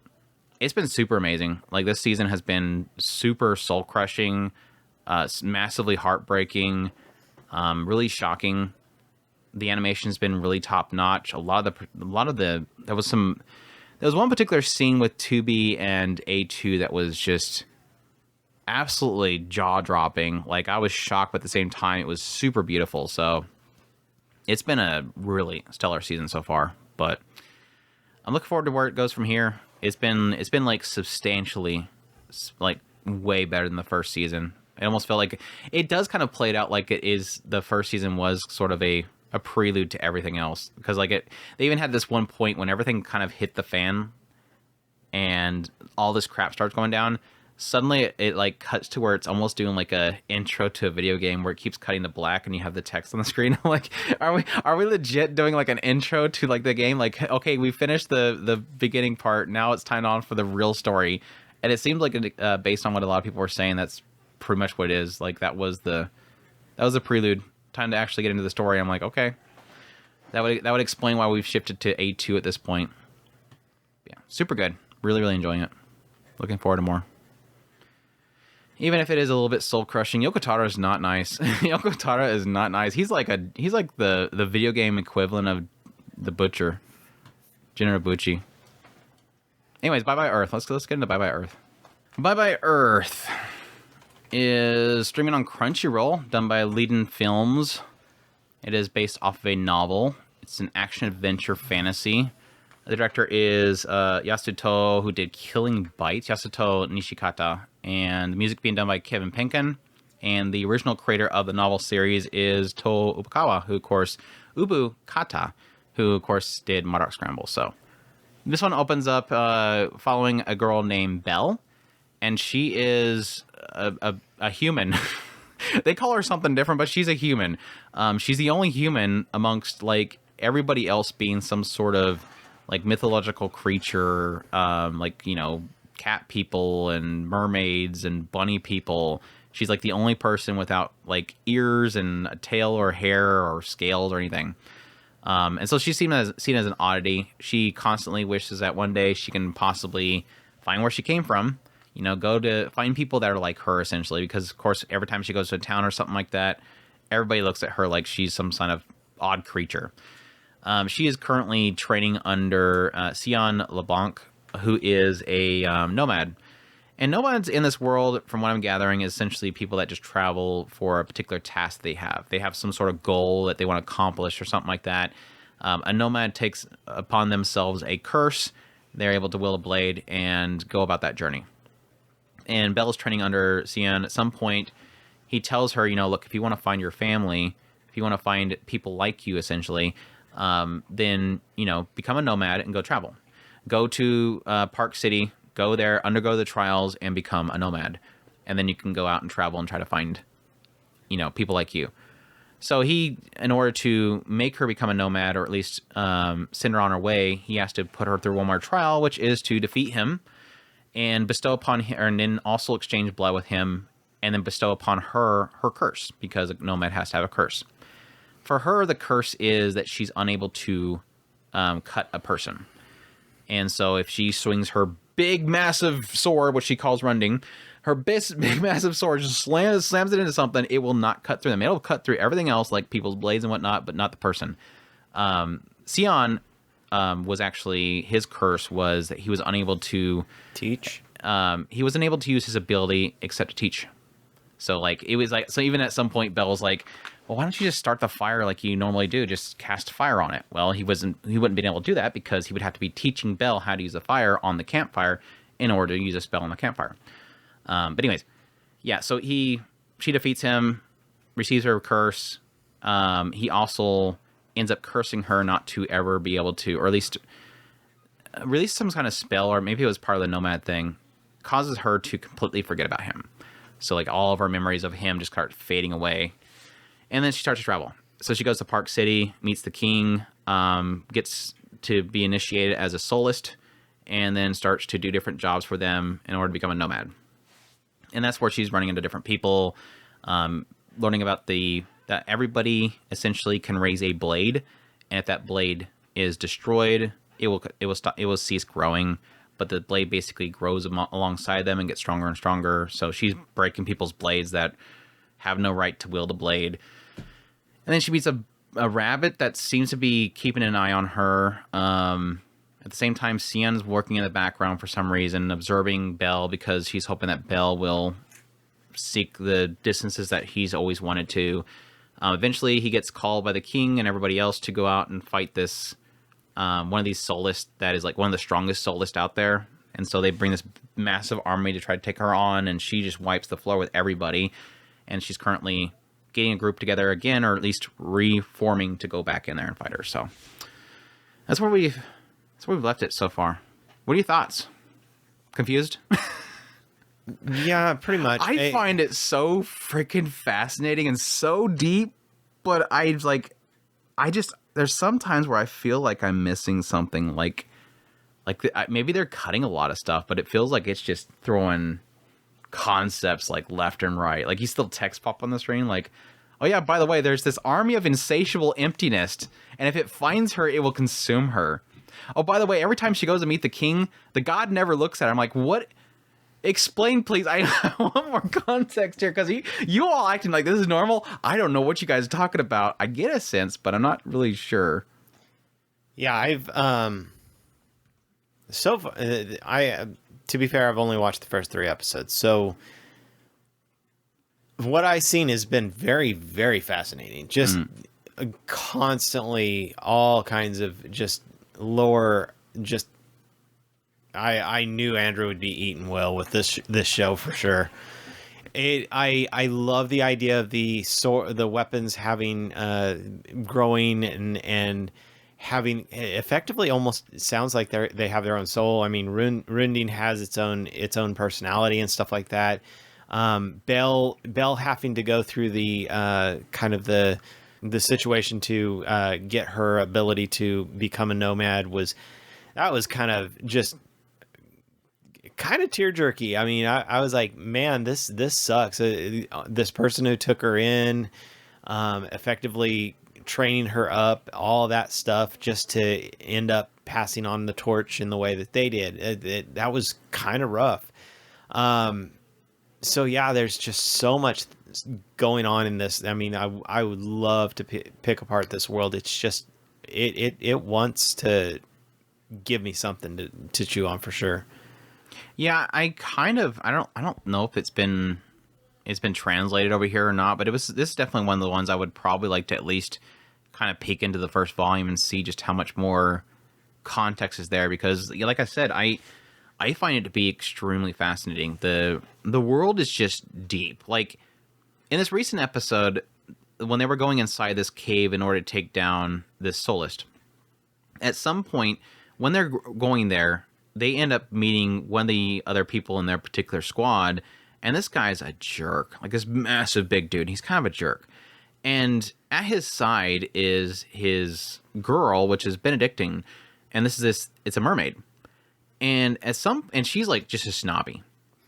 it's been super amazing. Like this season has been super soul crushing, massively heartbreaking, really shocking. The animation's been really top notch. There was one particular scene with 2B and A2 that was just absolutely jaw-dropping. Like, I was shocked, but at the same time, it was super beautiful. So, it's been a really stellar season so far. But I'm looking forward to where it goes from here. It's been like substantially, like way better than the first season. It almost felt like it does kind of play it out like it is. The first season was sort of a prelude to everything else, because like they even had this one point when everything kind of hit the fan and all this crap starts going down. Suddenly it like cuts to where it's almost doing like a intro to a video game where it keeps cutting to black and you have the text on the screen. I'm like, are we legit doing like an intro to like the game? Like, okay, we finished the beginning part, now it's time on for the real story. And it seems like based on what a lot of people were saying, that's pretty much what it is. Like that was the prelude. Time to actually get into the story. I'm like, okay, that would explain why we've shifted to A2 at this point. Yeah, super good. Really enjoying it. Looking forward to more. Even if it is a little bit soul crushing, Yoko Taro is not nice. Yoko Taro is not nice. He's like the video game equivalent of the Butcher, Jin Buchi. Anyways, Bye Bye Earth. Let's get into Bye Bye Earth. Bye Bye Earth is streaming on Crunchyroll, done by Leiden Films. It is based off of a novel. It's an action-adventure fantasy. The director is Yasuto, who did Killing Bites, Yasuto Nishikata, and the music being done by Kevin Penkin. And the original creator of the novel series is To Ubikawa, who, of course, Ubu Kata, who, of course, did Murdoch Scramble. So this one opens up following a girl named Belle, and she is a human. They call her something different, but she's a human. She's the only human amongst like everybody else being some sort of like mythological creature, like, you know, cat people and mermaids and bunny people. She's like the only person without like ears and a tail or hair or scales or anything. And so she's seen as an oddity. She constantly wishes that one day she can possibly find where she came from. You know, go to find people that are like her, essentially, because, of course, every time she goes to a town or something like that, everybody looks at her like she's some kind of odd creature. She is currently training under Sion LeBlanc, who is a nomad. And nomads in this world, from what I'm gathering, is essentially people that just travel for a particular task they have. They have some sort of goal that they want to accomplish or something like that. A nomad takes upon themselves a curse. They're able to wield a blade and go about that journey. And Belle's training under Sion. At some point, he tells her, you know, look, if you want to find your family, if you want to find people like you, essentially, then, you know, become a nomad and go travel. Go to Park City, go there, undergo the trials, and become a nomad. And then you can go out and travel and try to find, you know, people like you. So he, in order to make her become a nomad, or at least send her on her way, he has to put her through one more trial, which is to defeat him and bestow upon her, and then also exchange blood with him, and then bestow upon her curse, because a nomad has to have a curse. For her, the curse is that she's unable to cut a person. And so if she swings her big, massive sword, which she calls Runding, her big, massive sword just slams it into something, it will not cut through them. It'll cut through everything else, like people's blades and whatnot, but not the person. Sion was actually, his curse was that he was unable to... Teach? He was unable to use his ability except to teach. So, like, it was like... So even at some point, Belle was like, well, why don't you just start the fire like you normally do? Just cast fire on it. Well, he wouldn't be able to do that because he would have to be teaching Belle how to use the fire on the campfire in order to use a spell on the campfire. But anyways, yeah, so she defeats him, receives her curse. He also ends up cursing her not to ever be able to, or at least release some kind of spell, or maybe it was part of the nomad thing, causes her to completely forget about him. So, like, all of her memories of him just start fading away. And then she starts to travel. So she goes to Park City, meets the king, gets to be initiated as a soulist, and then starts to do different jobs for them in order to become a nomad. And that's where she's running into different people, learning about that everybody essentially can raise a blade, and if that blade is destroyed, it will cease growing. But the blade basically grows alongside them and gets stronger and stronger. So she's breaking people's blades that have no right to wield a blade. And then she meets a rabbit that seems to be keeping an eye on her. At the same time, Sion's working in the background for some reason, observing Belle because he's hoping that Belle will seek the distances that he's always wanted to. Eventually, he gets called by the king and everybody else to go out and fight this one of these soulists that is like one of the strongest soulists out there. And so they bring this massive army to try to take her on, and she just wipes the floor with everybody. And she's currently getting a group together again, or at least reforming to go back in there and fight her. So that's where we've left it so far. What are your thoughts? Confused? Yeah, pretty much. I find it so freaking fascinating and so deep, but there's some times where I feel like I'm missing something, maybe they're cutting a lot of stuff, but it feels like it's just throwing concepts like left and right. Like, you still text pop on the screen like, oh yeah, by the way, there's this army of insatiable emptiness, and if it finds her, it will consume her. Oh, by the way, every time she goes to meet the king, the god never looks at her. I'm like, what? Explain, please. I want more context here, because you all acting like this is normal. I don't know what you guys are talking about. I get a sense, but I'm not really sure. Yeah, I've so far, to be fair, I've only watched the first 3 episodes. So what I've seen has been very, very fascinating. Just constantly all kinds of just lore. Just I knew Andrew would be eaten well with this show for sure. I love the idea of the weapons having growing and having effectively almost sounds like they have their own soul. I mean, Runding has its own personality and stuff like that. Belle having to go through the kind of the situation to get her ability to become a nomad was kind of tear jerky. I mean, I was like, man, this sucks. This person who took her in, effectively training her up, all that stuff, just to end up passing on the torch in the way that they did. That was kind of rough. So yeah, there's just so much going on in this. I mean, I would love to pick apart this world. It's just, it wants to give me something to chew on for sure. Yeah, I don't know if it's been translated over here or not, but this is definitely one of the ones I would probably like to at least kind of peek into the first volume and see just how much more context is there, because like I said, I find it to be extremely fascinating. The world is just deep. Like, in this recent episode, when they were going inside this cave in order to take down this soulist, at some point when they're going there, they end up meeting one of the other people in their particular squad, and this guy's a jerk. Like, this massive big dude. He's kind of a jerk. And at his side is his girl, which is Benedictine, and it's a mermaid. And she's like just a snobby.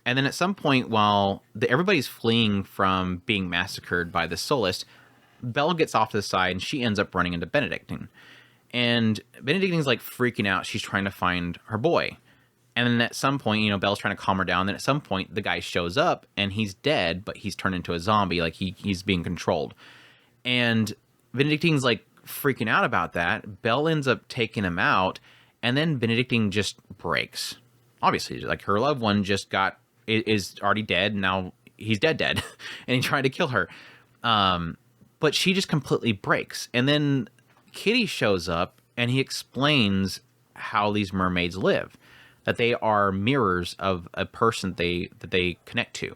And then at some point, while everybody's fleeing from being massacred by the Solist, Belle gets off to the side and she ends up running into Benedictine. And Benedictine's like freaking out. She's trying to find her boy. And then at some point, Belle's trying to calm her down. Then at some point, the guy shows up and he's dead, but he's turned into a zombie. Like he's being controlled. And Benedictine's like freaking out about that. Belle ends up taking him out. And then Benedictine just breaks. Obviously, like her loved one is already dead. And now he's dead. And he tried to kill her. But she just completely breaks. And then Kitty shows up and he explains how these mermaids live. That they are mirrors of a person that they connect to.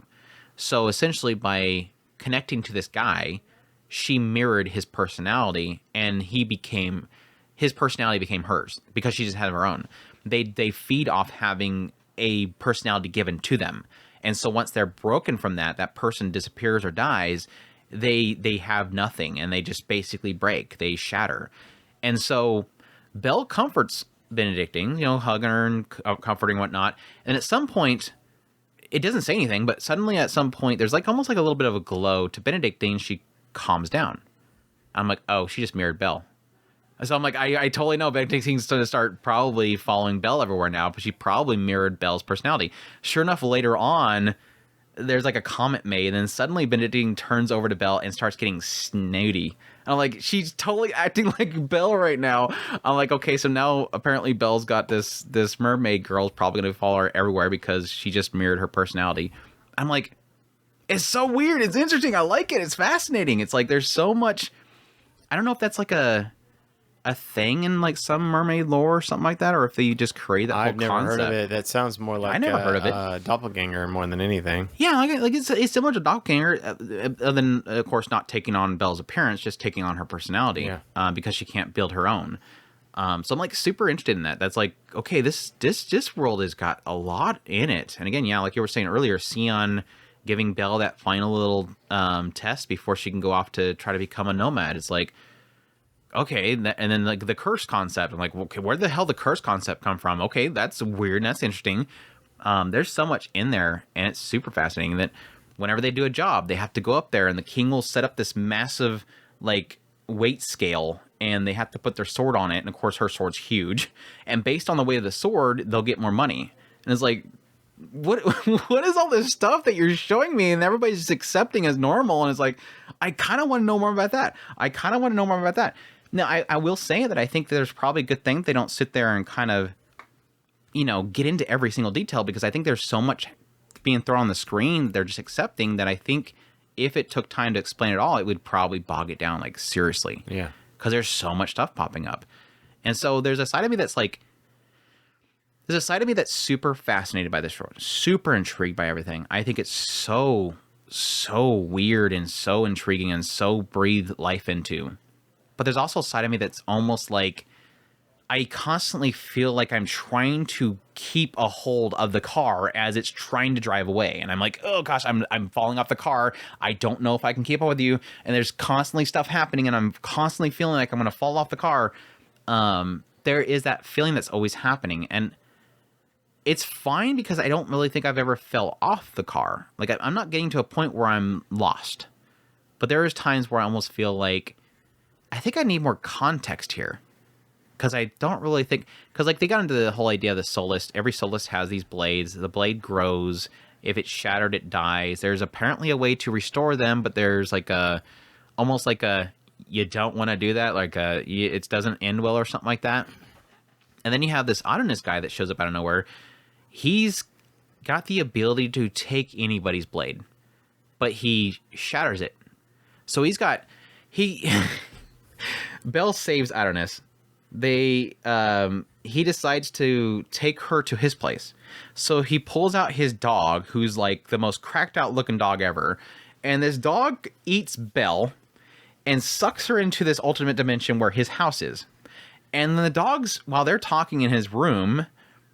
So essentially by connecting to this guy, she mirrored his personality and his personality became hers because she just had her own. They feed off having a personality given to them. And so once they're broken from that person disappears or dies, they have nothing and they just basically break. They shatter. And so Belle comforts Benedictine, hugging her and comforting whatnot. And at some point, it doesn't say anything, but suddenly at some point, there's like almost like a little bit of a glow to Benedictine. She calms down. I'm like, oh, she just mirrored Belle. So I'm like, I totally know Benedictine's going to start probably following Belle everywhere now, but she probably mirrored Belle's personality. Sure enough, later on, there's like a comment made, and then suddenly Benedictine turns over to Belle and starts getting snooty. And I'm like, she's totally acting like Belle right now. I'm like, okay, so now apparently Belle's got this mermaid girl's probably going to follow her everywhere because she just mirrored her personality. I'm like, it's so weird. It's interesting. I like it. It's fascinating. It's like there's so much. I don't know if that's like a thing in like some mermaid lore or something like that, or if they just create that whole concept. I've never heard of it. That sounds more like I never heard of it. Doppelganger more than anything. Yeah, like it's similar to Doppelganger, other than of course not taking on Belle's appearance, just taking on her personality. Yeah. Because she can't build her own. So I'm like super interested in that. That's like, okay, this world has got a lot in it. And again, yeah, like you were saying earlier, Sion giving Belle that final little test before she can go off to try to become a nomad. It's like, okay, and then like the curse concept. I'm like, okay, where the hell did the curse concept come from? Okay, that's weird and that's interesting. There's so much in there, and it's super fascinating that whenever they do a job, they have to go up there, and the king will set up this massive like weight scale, and they have to put their sword on it, and of course her sword's huge, and based on the weight of the sword, they'll get more money. And it's like, what is all this stuff that you're showing me, and everybody's just accepting as normal? And it's like, I kind of want to know more about that. Now, I will say that I think there's probably a good thing they don't sit there and kind of, get into every single detail, because I think there's so much being thrown on the screen they're just accepting that I think if it took time to explain it all, it would probably bog it down, like, seriously. Yeah. Because there's so much stuff popping up. And so there's a side of me that's like, super fascinated by this world, super intrigued by everything. I think it's so weird and so intriguing and so breathe life into. But there's also a side of me that's almost like I constantly feel like I'm trying to keep a hold of the car as it's trying to drive away. And I'm like, oh gosh, I'm falling off the car. I don't know if I can keep up with you. And there's constantly stuff happening, and I'm constantly feeling like I'm going to fall off the car. There is that feeling that's always happening. And it's fine because I don't really think I've ever fell off the car. Like I'm not getting to a point where I'm lost. But there is times where I almost feel like I think I need more context here, because I don't really think, because like they got into the whole idea of the Solist. Every Solist has these blades. The blade grows. If it's shattered, it dies. There's apparently a way to restore them, but there's like almost like you don't want to do that. Like it doesn't end well or something like that. And then you have this Adonis guy that shows up out of nowhere. He's got the ability to take anybody's blade, but he shatters it. So Belle saves Adonis. He decides to take her to his place. So he pulls out his dog, who's like the most cracked out looking dog ever. And this dog eats Belle and sucks her into this alternate dimension where his house is. And then the dogs, while they're talking in his room,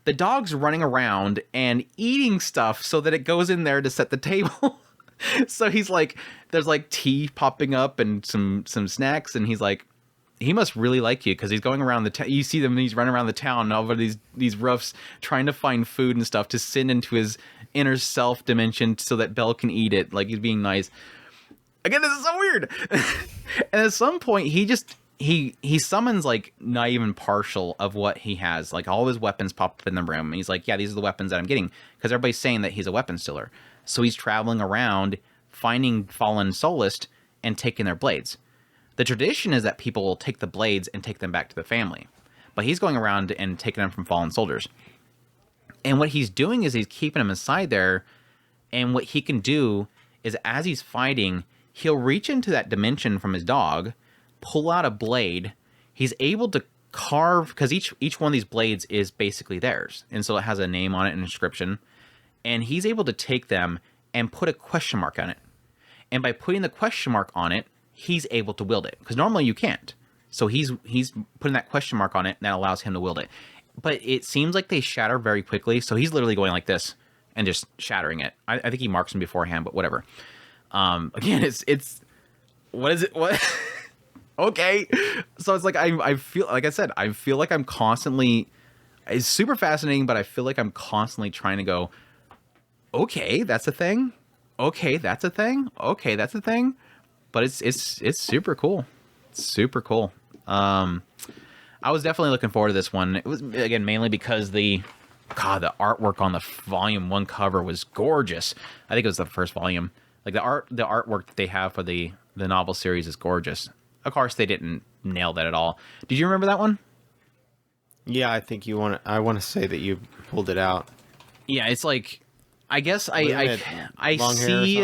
the dog's running around and eating stuff so that it goes in there to set the table. So he's like, there's like tea popping up and some snacks, and he's like, he must really like you because he's going around the town. You see them, and he's running around the town over these roofs trying to find food and stuff to send into his inner self dimension so that Belle can eat it. Like he's being nice. Again, this is so weird. And at some point, he summons like not even partial of what he has. Like all of his weapons pop up in the room, and he's like, yeah, these are the weapons that I'm getting because everybody's saying that he's a weapon stealer. So he's traveling around finding fallen soulists and taking their blades. The tradition is that people will take the blades and take them back to the family. But he's going around and taking them from fallen soldiers. And what he's doing is he's keeping them inside there. And what he can do is as he's fighting, he'll reach into that dimension from his dog, pull out a blade. He's able to carve, because each one of these blades is basically theirs. And so it has a name on it, an inscription. And he's able to take them and put a question mark on it. And by putting the question mark on it, he's able to wield it, because normally you can't. So he's putting that question mark on it, and that allows him to wield it. But it seems like they shatter very quickly, so he's literally going like this and just shattering it. I think he marks them beforehand, but whatever. Again, it's what is it? What? Okay, so it's like I feel, like I said, I feel like I'm constantly. It's super fascinating, but I feel like I'm constantly trying to go. Okay, that's a thing. Okay, that's a thing. Okay, that's a thing. But it's super cool. It's super cool. I was definitely looking forward to this one. It was, again, mainly because the artwork on the volume 1 cover was gorgeous. I think it was the first volume. Like the artwork that they have for the novel series is gorgeous. Of course, they didn't nail that at all. Did you remember that one? Yeah, I think I want to say that you pulled it out. Yeah, it's like, I guess I see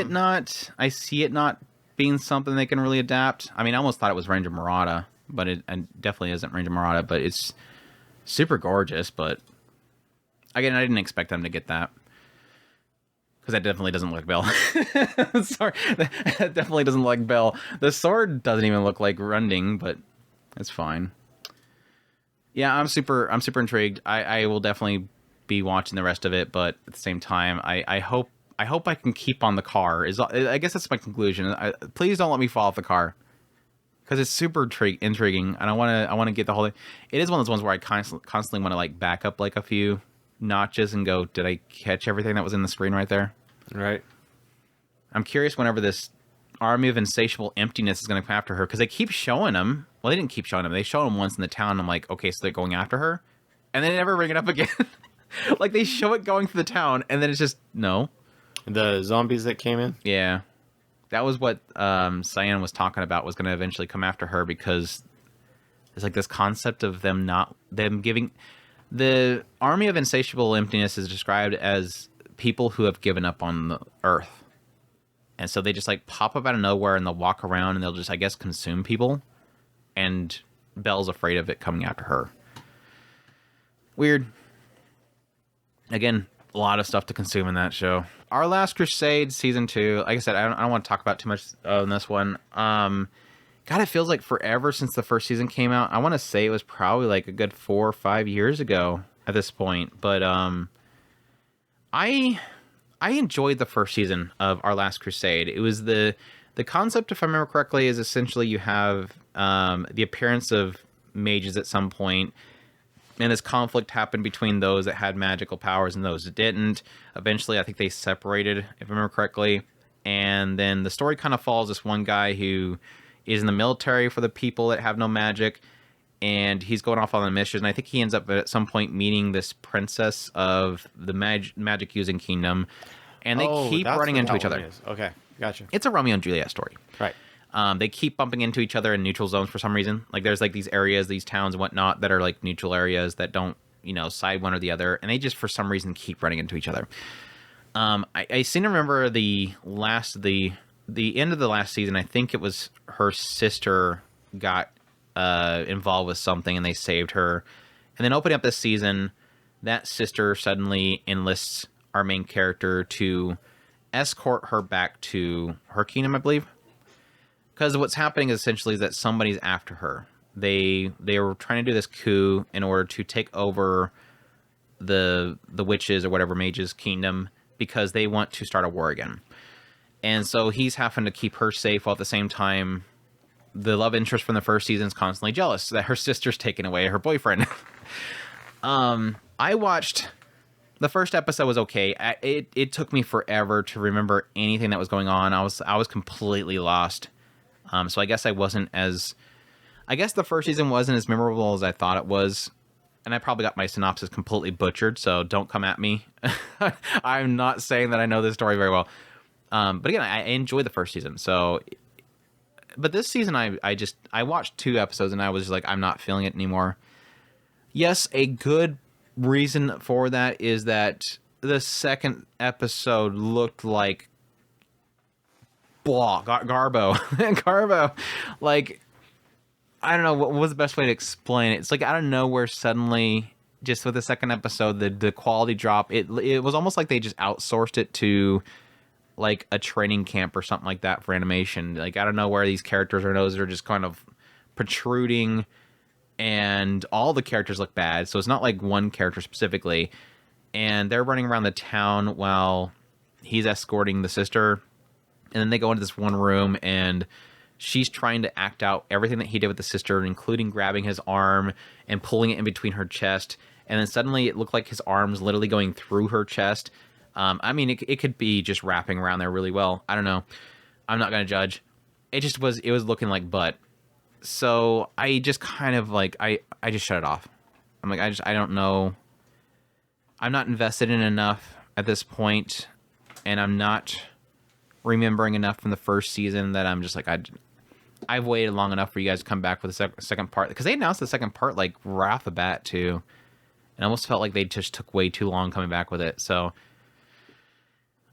it not being something they can really adapt. I mean, I almost thought it was Ranger Murata, but it definitely isn't Ranger Murata, but it's super gorgeous. But again, I didn't expect them to get that, because that definitely doesn't look like Belle. Sorry, that definitely doesn't look like Belle. The sword doesn't even look like Runding, but it's fine. Yeah, I'm super intrigued. I will definitely be watching the rest of it, but at the same time, I hope I can keep on the car. I guess that's my conclusion. Please don't let me fall off the car, because it's super intriguing, and I want to get the whole thing. It is one of those ones where I constantly want to like back up like a few notches and go, did I catch everything that was in the screen right there? Right. I'm curious whenever this army of insatiable emptiness is going to come after her, because they keep showing them. Well, they didn't keep showing them. They showed them once in the town. I'm like, okay, so they're going after her, and they never bring it up again. Like they show it going through the town, and then it's just no. The zombies that came in? Yeah. That was what Cyan was talking about, was going to eventually come after her, because there's like this concept of them giving... The army of insatiable emptiness is described as people who have given up on the earth. And so they just like pop up out of nowhere, and they'll walk around, and they'll just, I guess, consume people. And Belle's afraid of it coming after her. Weird. Again, a lot of stuff to consume in that show. Our Last Crusade season 2. Like I said, I don't want to talk about too much on this one. God, it feels like forever since the first season came out. I want to say it was probably like a good 4 or 5 years ago at this point. But I enjoyed the first season of Our Last Crusade. It was the concept, if I remember correctly, is essentially you have the appearance of mages at some point. And this conflict happened between those that had magical powers and those that didn't. Eventually, I think they separated, if I remember correctly. And then the story kind of follows this one guy who is in the military for the people that have no magic. And he's going off on a mission. And I think he ends up at some point meeting this princess of the magic-using kingdom. And they keep running into each other. Okay, gotcha. It's a Romeo and Juliet story. Right. They keep bumping into each other in neutral zones for some reason. Like there's like these areas, these towns and whatnot that are like neutral areas that don't, side one or the other. And they just, for some reason, keep running into each other. I seem to remember the end of the last season. I think it was her sister got involved with something and they saved her. And then opening up this season, that sister suddenly enlists our main character to escort her back to her kingdom, I believe. Because what's happening essentially is that somebody's after her. They were trying to do this coup in order to take over the witches or whatever mages' kingdom, because they want to start a war again. And so he's having to keep her safe while at the same time the love interest from the first season is constantly jealous that her sister's taken away her boyfriend. I watched the first episode was okay. It took me forever to remember anything that was going on. I was completely lost. So I guess I guess the first season wasn't as memorable as I thought it was. And I probably got my synopsis completely butchered, so don't come at me. I'm not saying that I know this story very well. But again, I enjoyed the first season. But this season, I watched 2 episodes and I was like, I'm not feeling it anymore. Yes, a good reason for that is that the second episode looked like Garbo. Garbo. Like, I don't know, what was the best way to explain it? It's like out of nowhere, suddenly, just with the second episode, the quality drop, it was almost like they just outsourced it to like a training camp or something like that for animation. Like, I don't know where these characters' noses are just kind of protruding, and all the characters look bad. So it's not like one character specifically. And they're running around the town while he's escorting the sister. And then they go into this one room, and she's trying to act out everything that he did with the sister, including grabbing his arm and pulling it in between her chest. And then suddenly it looked like his arm's literally going through her chest. I mean, it could be just wrapping around there really well. I don't know. I'm not going to judge. It was looking like butt. So I just kind of like, I just shut it off. I'm like, I don't know. I'm not invested in enough at this point, and I'm not remembering enough from the first season that I'm just like, I've waited long enough for you guys to come back with the second part, because they announced the second part like right off the bat too, and I almost felt like they just took way too long coming back with it. So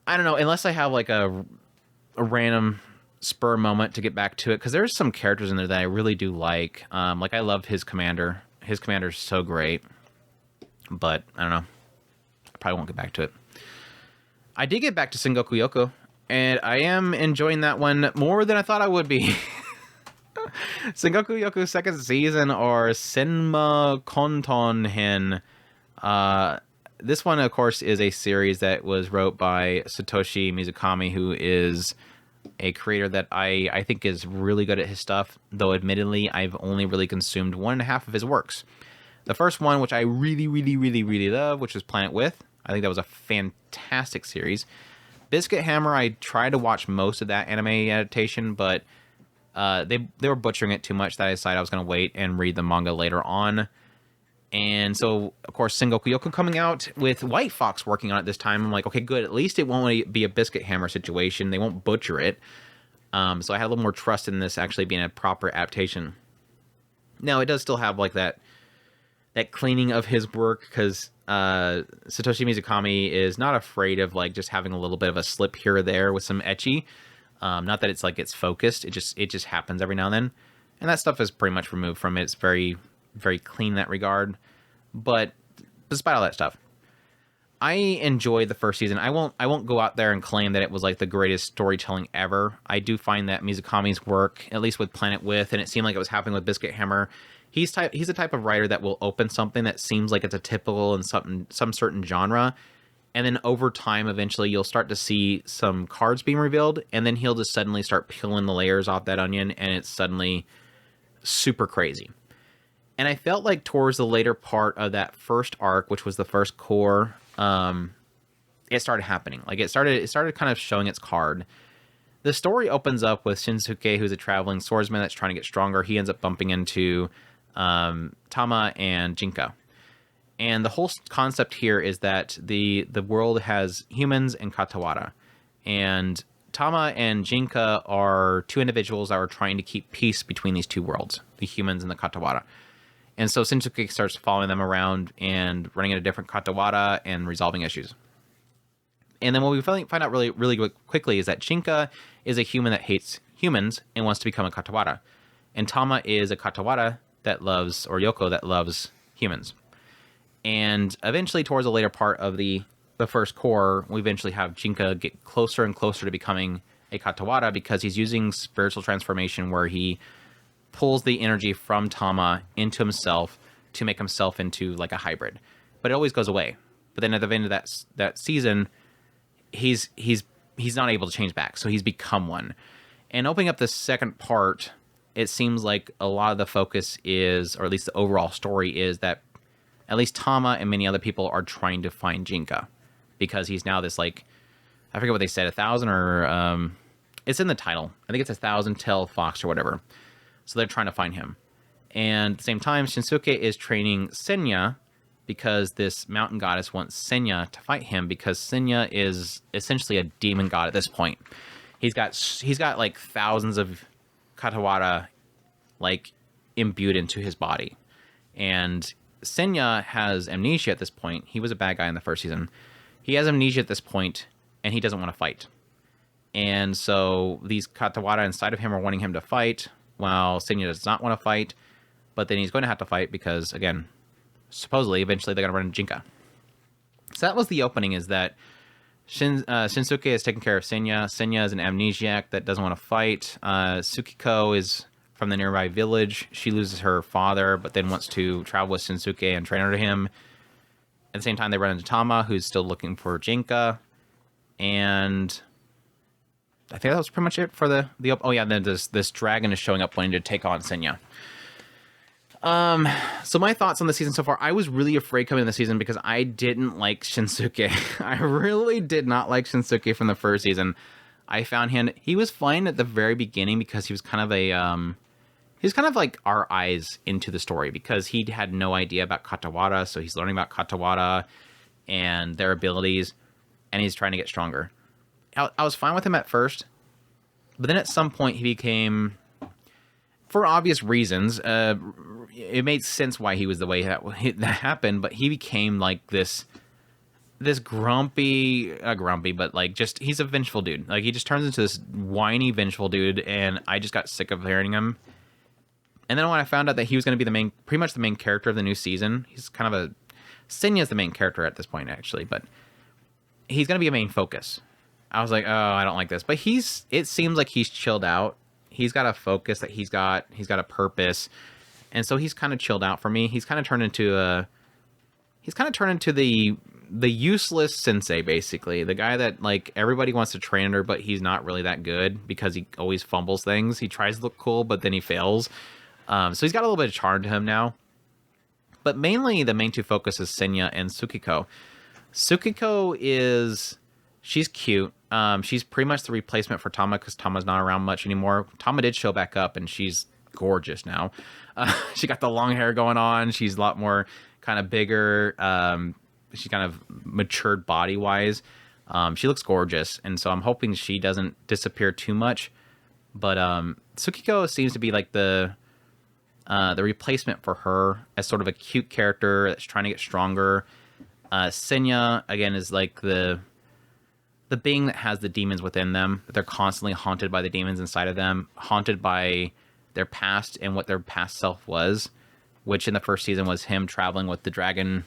I don't know, unless I have like a random spur moment to get back to it, because there's some characters in there that I really do like. Like, I love his commander. His commander's so great, but I don't know. I probably won't get back to it. I did get back to Sengoku Youko, and I am enjoying that one more than I thought I would be. Sengoku Yoku's second season, or Senma Konton-hen. This one, of course, is a series that was wrote by Satoshi Mizukami, who is a creator that I think is really good at his stuff, though admittedly I've only really consumed 1.5 of his works. The first one, which I really, really, really, really love, which was Planet With. I think that was a fantastic series. Biscuit Hammer, I tried to watch most of that anime adaptation, but they were butchering it too much that I decided I was going to wait and read the manga later on. And so, of course, Sengoku Youko coming out with White Fox working on it this time. I'm like, okay, good. At least it won't be a Biscuit Hammer situation. They won't butcher it. So I had a little more trust in this actually being a proper adaptation. Now, it does still have like that cleaning of his work, because Satoshi Mizukami is not afraid of like just having a little bit of a slip here or there with some ecchi. Not that it's like it's focused. It just happens every now and then. And that stuff is pretty much removed from it. It's very, very clean in that regard. But despite all that stuff, I enjoyed the first season. I won't go out there and claim that it was like the greatest storytelling ever. I do find that Mizukami's work, at least with Planet With, and it seemed like it was happening with Biscuit Hammer, he's the type of writer that will open something that seems like it's a typical in some certain genre, and then over time, eventually, you'll start to see some cards being revealed, and then he'll just suddenly start peeling the layers off that onion, and it's suddenly super crazy. And I felt like towards the later part of that first arc, which was the first core, it started happening. Like, it started kind of showing its card. The story opens up with Shinsuke, who's a traveling swordsman that's trying to get stronger. He ends up bumping into Tama and Jinka. And the whole concept here is that the world has humans and Katawara. And Tama and Jinka are two individuals that are trying to keep peace between these two worlds, the humans and the Katawara. And so Shinsuke starts following them around and running into different Katawara and resolving issues. And then what we find out really, really quickly is that Jinka is a human that hates humans and wants to become a Katawara. And Tama is a Katawara that loves, or Youko, that loves humans. And eventually, towards the later part of the first core, we eventually have Jinka get closer and closer to becoming a Katawara, because he's using spiritual transformation, where he pulls the energy from Tama into himself to make himself into like a hybrid. But it always goes away. But then at the end of that season, he's he's not able to change back, so he's become one. And opening up the second part, it seems like a lot of the focus is, or at least the overall story is, that at least Tama and many other people are trying to find Jinka, because he's now this, like, I forget what they said, 1,000 or it's in the title. I think it's 1,000-tail fox or whatever. So they're trying to find him. And at the same time, Shinsuke is training Senya, because this mountain goddess wants Senya to fight him, because Senya is essentially a demon god at this point. He's got like thousands of Katawara like imbued into his body. And Senya has amnesia at this point. He was a bad guy in the first season. He has amnesia at this point, and he doesn't want to fight. And so these Katawara inside of him are wanting him to fight, while Senya does not want to fight. But then he's going to have to fight because, again, supposedly, eventually they're going to run into Jinka. So that was the opening, is that Shinsuke is taking care of Senya. Senya is an amnesiac that doesn't want to fight. Tsukiko is from the nearby village. She loses her father, but then wants to travel with Shinsuke and train under him. At the same time, they run into Tama, who's still looking for Jinka. And I think that was pretty much it for the oh yeah, then this dragon is showing up wanting to take on Senya. So my thoughts on the season so far, I was really afraid coming in the season because I didn't like Shinsuke. I really did not like Shinsuke from the first season. I found he was fine at the very beginning because he was kind of he was kind of like our eyes into the story, because he had no idea about Katawara, so he's learning about Katawara and their abilities, and he's trying to get stronger. I was fine with him at first, but then at some point he became, for obvious reasons, it made sense why he was the way that happened, but he became like this grumpy, but like just, he's a vengeful dude. Like he just turns into this whiny, vengeful dude, and I just got sick of hearing him. And then when I found out that he was going to be pretty much the main character of the new season, he's kind of Senya's the main character at this point, actually, but he's going to be a main focus. I was like, oh, I don't like this. But it seems like he's chilled out. He's got a focus that he's got a purpose. And so he's kind of chilled out for me. He's kind of turned into the useless sensei, basically. The guy that like everybody wants to train under, but he's not really that good because he always fumbles things. He tries to look cool, but then he fails. So he's got a little bit of charm to him now. But mainly the main two focus is Senya and Tsukiko. Tsukiko she's cute. She's pretty much the replacement for Tama because Tama's not around much anymore. Tama did show back up, and she's gorgeous now. She got the long hair going on. She's a lot more kind of bigger. She's kind of matured body-wise. She looks gorgeous, and so I'm hoping she doesn't disappear too much. But Tsukiko seems to be like the replacement for her as sort of a cute character that's trying to get stronger. Senya, again, is like the being that has the demons within them. They're constantly haunted by the demons inside of them, haunted by their past and what their past self was, which in the first season was him traveling with the dragon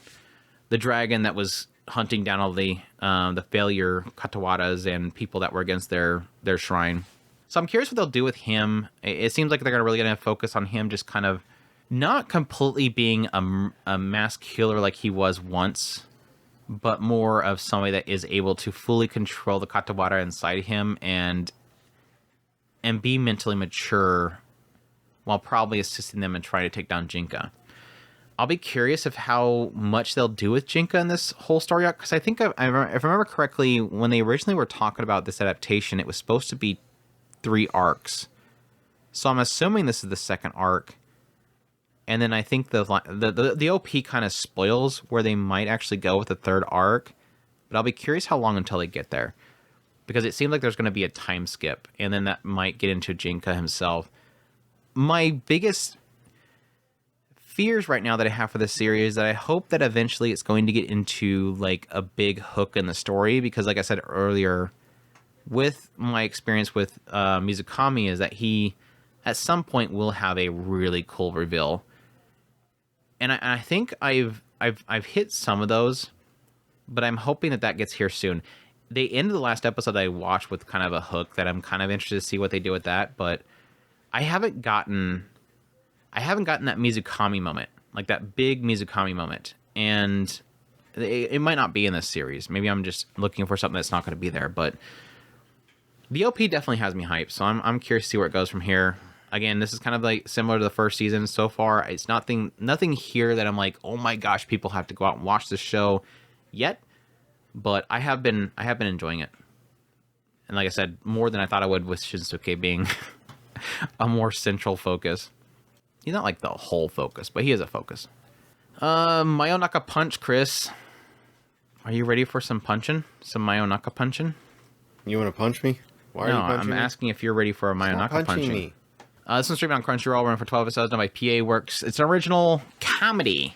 that was hunting down all the failure Katawaras and people that were against their shrine. So I'm curious what they'll do with him. It seems like they're really going to focus on him just kind of not completely being a mass killer like he was once, but more of somebody that is able to fully control the Katawara inside him and be mentally mature while probably assisting them in trying to take down Jinka. I'll be curious of how much they'll do with Jinka in this whole story arc, because I think if I remember correctly, when they originally were talking about this adaptation, it was supposed to be 3 arcs. So I'm assuming this is the second arc. And then I think the OP kind of spoils where they might actually go with the third arc. But I'll be curious how long until they get there. Because it seems like there's going to be a time skip. And then that might get into Jinka himself. My biggest fears right now that I have for this series is that I hope that eventually it's going to get into like a big hook in the story. Because like I said earlier, with my experience with Mizukami is that he at some point will have a really cool reveal. And I think I've hit some of those, but I'm hoping that gets here soon. They ended the last episode I watched with kind of a hook that I'm kind of interested to see what they do with that, but I haven't gotten that Mizukami moment, like that big Mizukami moment. And it might not be in this series. Maybe I'm just looking for something that's not going to be there, but The OP definitely has me hyped, so I'm curious to see where it goes from here. Again, this is kind of like similar to the first season so far. It's nothing here that I'm like, oh my gosh, people have to go out and watch this show yet. But I have been enjoying it, and like I said, more than I thought I would, with Shinsuke being a more central focus. He's not like the whole focus, but he is a focus. Mayonaka Punch, Chris. Are you ready for some punching? Some Mayonaka punching? You want to punch me? Why No, are you punching me? I'm asking if you're ready for a Mayonaka Stop punching punching. me. This one's streamed on Crunchyroll, running for 12 episodes, done by PA Works. It's an original comedy.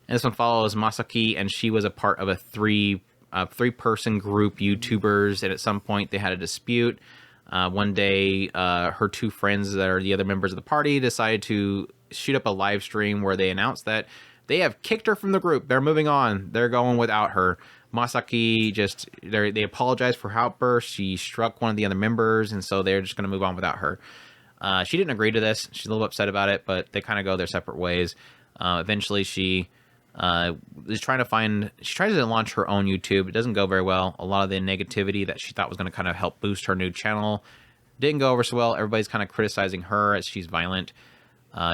And this one follows Masaki, and she was a part of a three-person group, YouTubers, and at some point they had a dispute. One day, her two friends that are the other members of the party decided to shoot up a live stream where they announced that they have kicked her from the group. They're moving on. They're going without her. Masaki they apologized for her outburst. She struck one of the other members, and so they're just going to move on without her. She didn't agree to this. She's a little upset about it, but they kind of go their separate ways. Eventually, she is trying to she tries to launch her own YouTube. It doesn't go very well. A lot of the negativity that she thought was going to kind of help boost her new channel didn't go over so well. Everybody's kind of criticizing her as she's violent.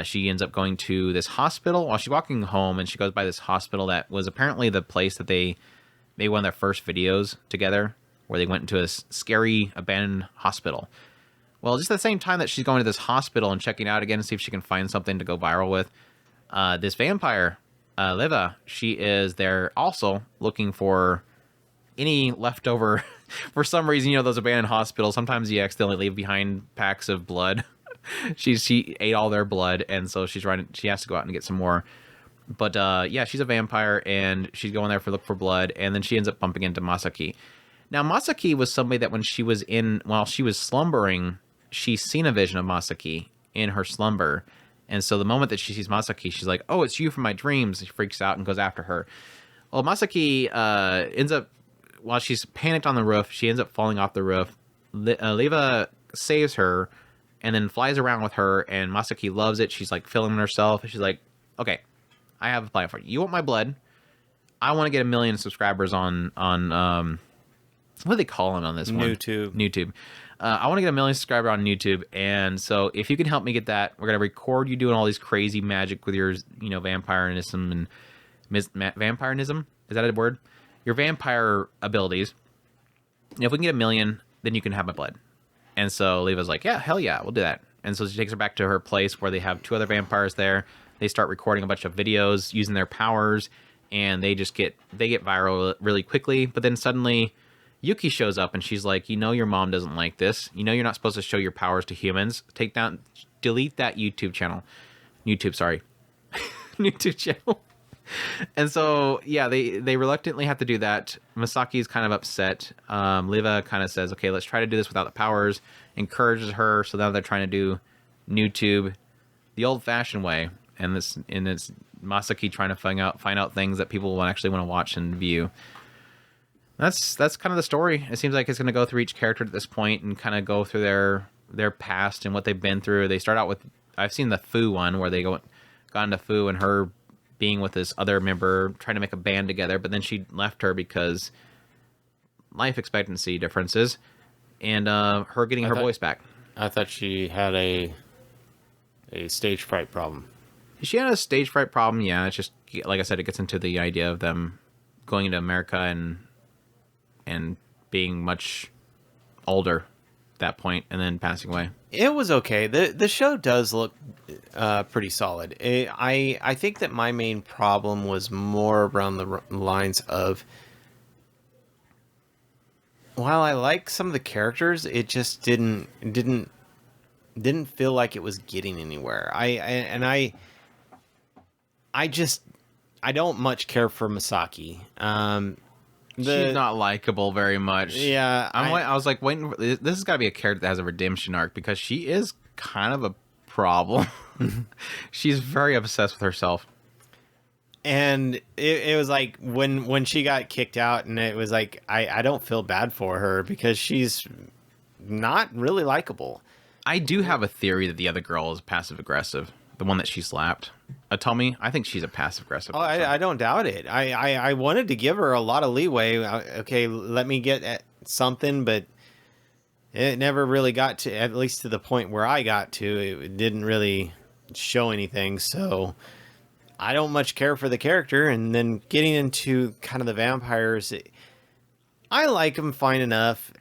She ends up going to this hospital while she's walking home, and she goes by this hospital that was apparently the place that they made one of their first videos together, where they went into a scary abandoned hospital. Well, just at the same time that she's going to this hospital and checking out again to see if she can find something to go viral with, this vampire, Liva, she is there also looking for any leftover. For some reason, those abandoned hospitals, sometimes you accidentally leave behind packs of blood. She ate all their blood, and so she has to go out and get some more. But yeah, she's a vampire, and she's going there look for blood, and then she ends up bumping into Masaki. Now, Masaki was somebody that while she was slumbering, she's seen a vision of Masaki in her slumber. And so the moment that she sees Masaki, she's like, oh, it's you from my dreams. She freaks out and goes after her. Well, Masaki ends up, while she's panicked on the roof, she ends up falling off the roof. Liva saves her and then flies around with her, and Masaki loves it. She's like filming herself. She's like, okay, I have a plan for you. You want my blood? I want to get 1 million subscribers on what do they call it on this one? YouTube. I want to get 1 million subscribers on YouTube, and so if you can help me get that, we're gonna record you doing all these crazy magic with your, vampirism and vampirism. Is that a word? Your vampire abilities. And if we can get 1 million, then you can have my blood. And so Liva's like, yeah, hell yeah, we'll do that. And so she takes her back to her place where they have 2 other vampires there. They start recording a bunch of videos using their powers, and they get viral really quickly. But then suddenly Yuki shows up, and she's like, your mom doesn't like this. You're not supposed to show your powers to humans. Delete that YouTube channel. YouTube channel. And so, yeah, they reluctantly have to do that. Masaki's kind of upset. Liva kind of says, okay, let's try to do this without the powers. Encourages her, so now they're trying to do YouTube the old-fashioned way. And it's Masaki trying to find out things that people will actually want to watch and view. That's kind of the story. It seems like it's going to go through each character at this point and kind of go through their past and what they've been through. They start out with, I've seen the Fu one where they got into Fu and her being with this other member trying to make a band together, but then she left her because life expectancy differences and her getting her voice back. I thought she had a stage fright problem. She had a stage fright problem, yeah. It's just, like I said, it gets into the idea of them going into America and being much older at that point and then passing away. It was okay. The show does look pretty solid. I think that my main problem was more around the lines of, while I like some of the characters, it just didn't feel like it was getting anywhere. I don't much care for Masaki. She's not likable very much. Yeah, I was like, waiting. This has got to be a character that has a redemption arc because she is kind of a problem. She's very obsessed with herself. And it was like when she got kicked out, and it was like I don't feel bad for her because she's not really likable. I do have a theory that the other girl is passive aggressive. The one that she slapped. Tommy, I think she's a passive aggressive. Oh, I don't doubt it. I wanted to give her a lot of leeway. Okay, let me get at something, but It never really got to, at least to the point where I got to. It didn't really show anything, so I don't much care for the character. And then getting into kind of the vampires, I like them fine enough.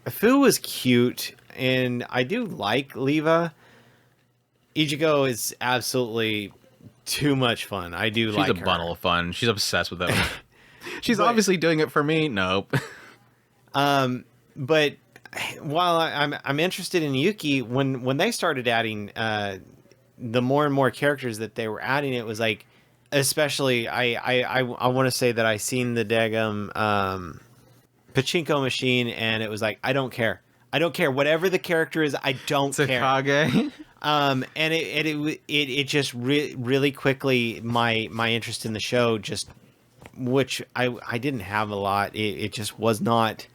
Fu was cute, and I do like Leva. Ichigo is absolutely too much fun. I do like her. She's a bundle of fun. She's obsessed with him. She's obviously doing it for me. Nope. But while I'm interested in Yuki, when they started adding the more and more characters that they were adding, it was like, especially I want to say that I seen the daggum pachinko machine, and it was like, I don't care whatever the character is, I don't care. Tsukage. And it just really quickly my interest in the show just, which I didn't have a lot. It just was not.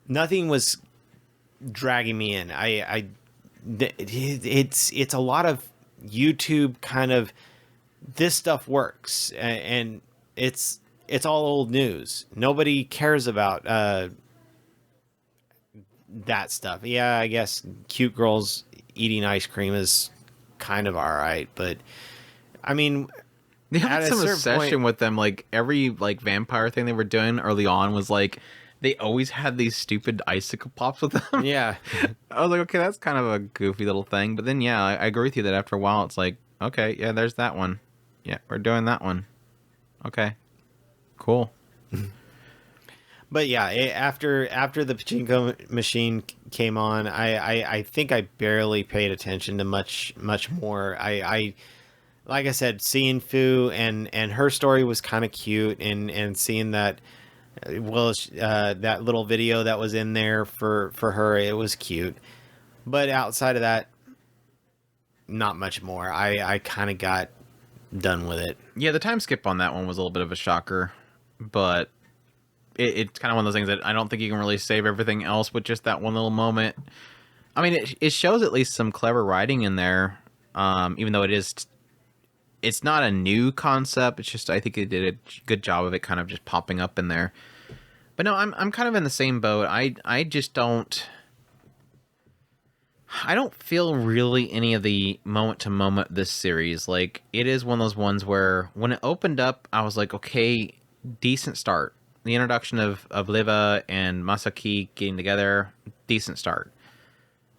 Nothing was dragging me in. It's a lot of YouTube kind of, this stuff works, and it's all old news. Nobody cares about that stuff. Yeah, I guess cute girls eating ice cream is kind of all right, but I mean, They had at a some certain obsession point- with them. Like every like vampire thing they were doing early on was like they always had these stupid icicle pops with them. yeah. I was like, okay, that's kind of a goofy little thing. But then, yeah, I agree with you that after a while, it's like, okay, yeah, there's that one. Yeah, we're doing that one. Okay, cool. But yeah, after the pachinko machine came on, I think I barely paid attention to much more. I like I said, seeing Fu and her story was kind of cute, and seeing that, that little video that was in there for her, it was cute. But outside of that, not much more. I kind of got done with it. Yeah, the time skip on that one was a little bit of a shocker, but it's kind of one of those things that I don't think you can really save everything else with just that one little moment. I mean, it shows at least some clever writing in there, even though it's not a new concept. It's just, I think it did a good job of it kind of just popping up in there. But no, I'm kind of in the same boat. I just don't feel really any of the moment to moment this series. Like, it is one of those ones where when it opened up, I was like, okay, decent start. The introduction of Liva and Masaki getting together, decent start.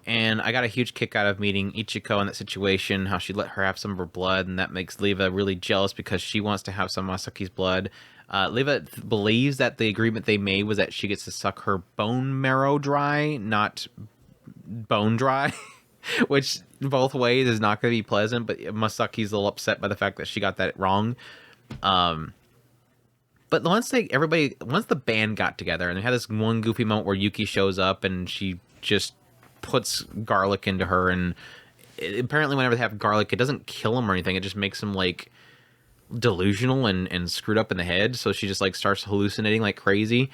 And I got a huge kick out of meeting Ichiko in that situation, how she let her have some of her blood, and that makes Liva really jealous because she wants to have some of Masaki's blood. Liva believes that the agreement they made was that she gets to suck her bone marrow dry, not bone dry, which both ways is not going to be pleasant, but Masaki's a little upset by the fact that she got that wrong. But once the band got together and they had this one goofy moment where Yuki shows up and she just puts garlic into her, and apparently whenever they have garlic, it doesn't kill him or anything. It just makes him like delusional and screwed up in the head. So she just like starts hallucinating like crazy.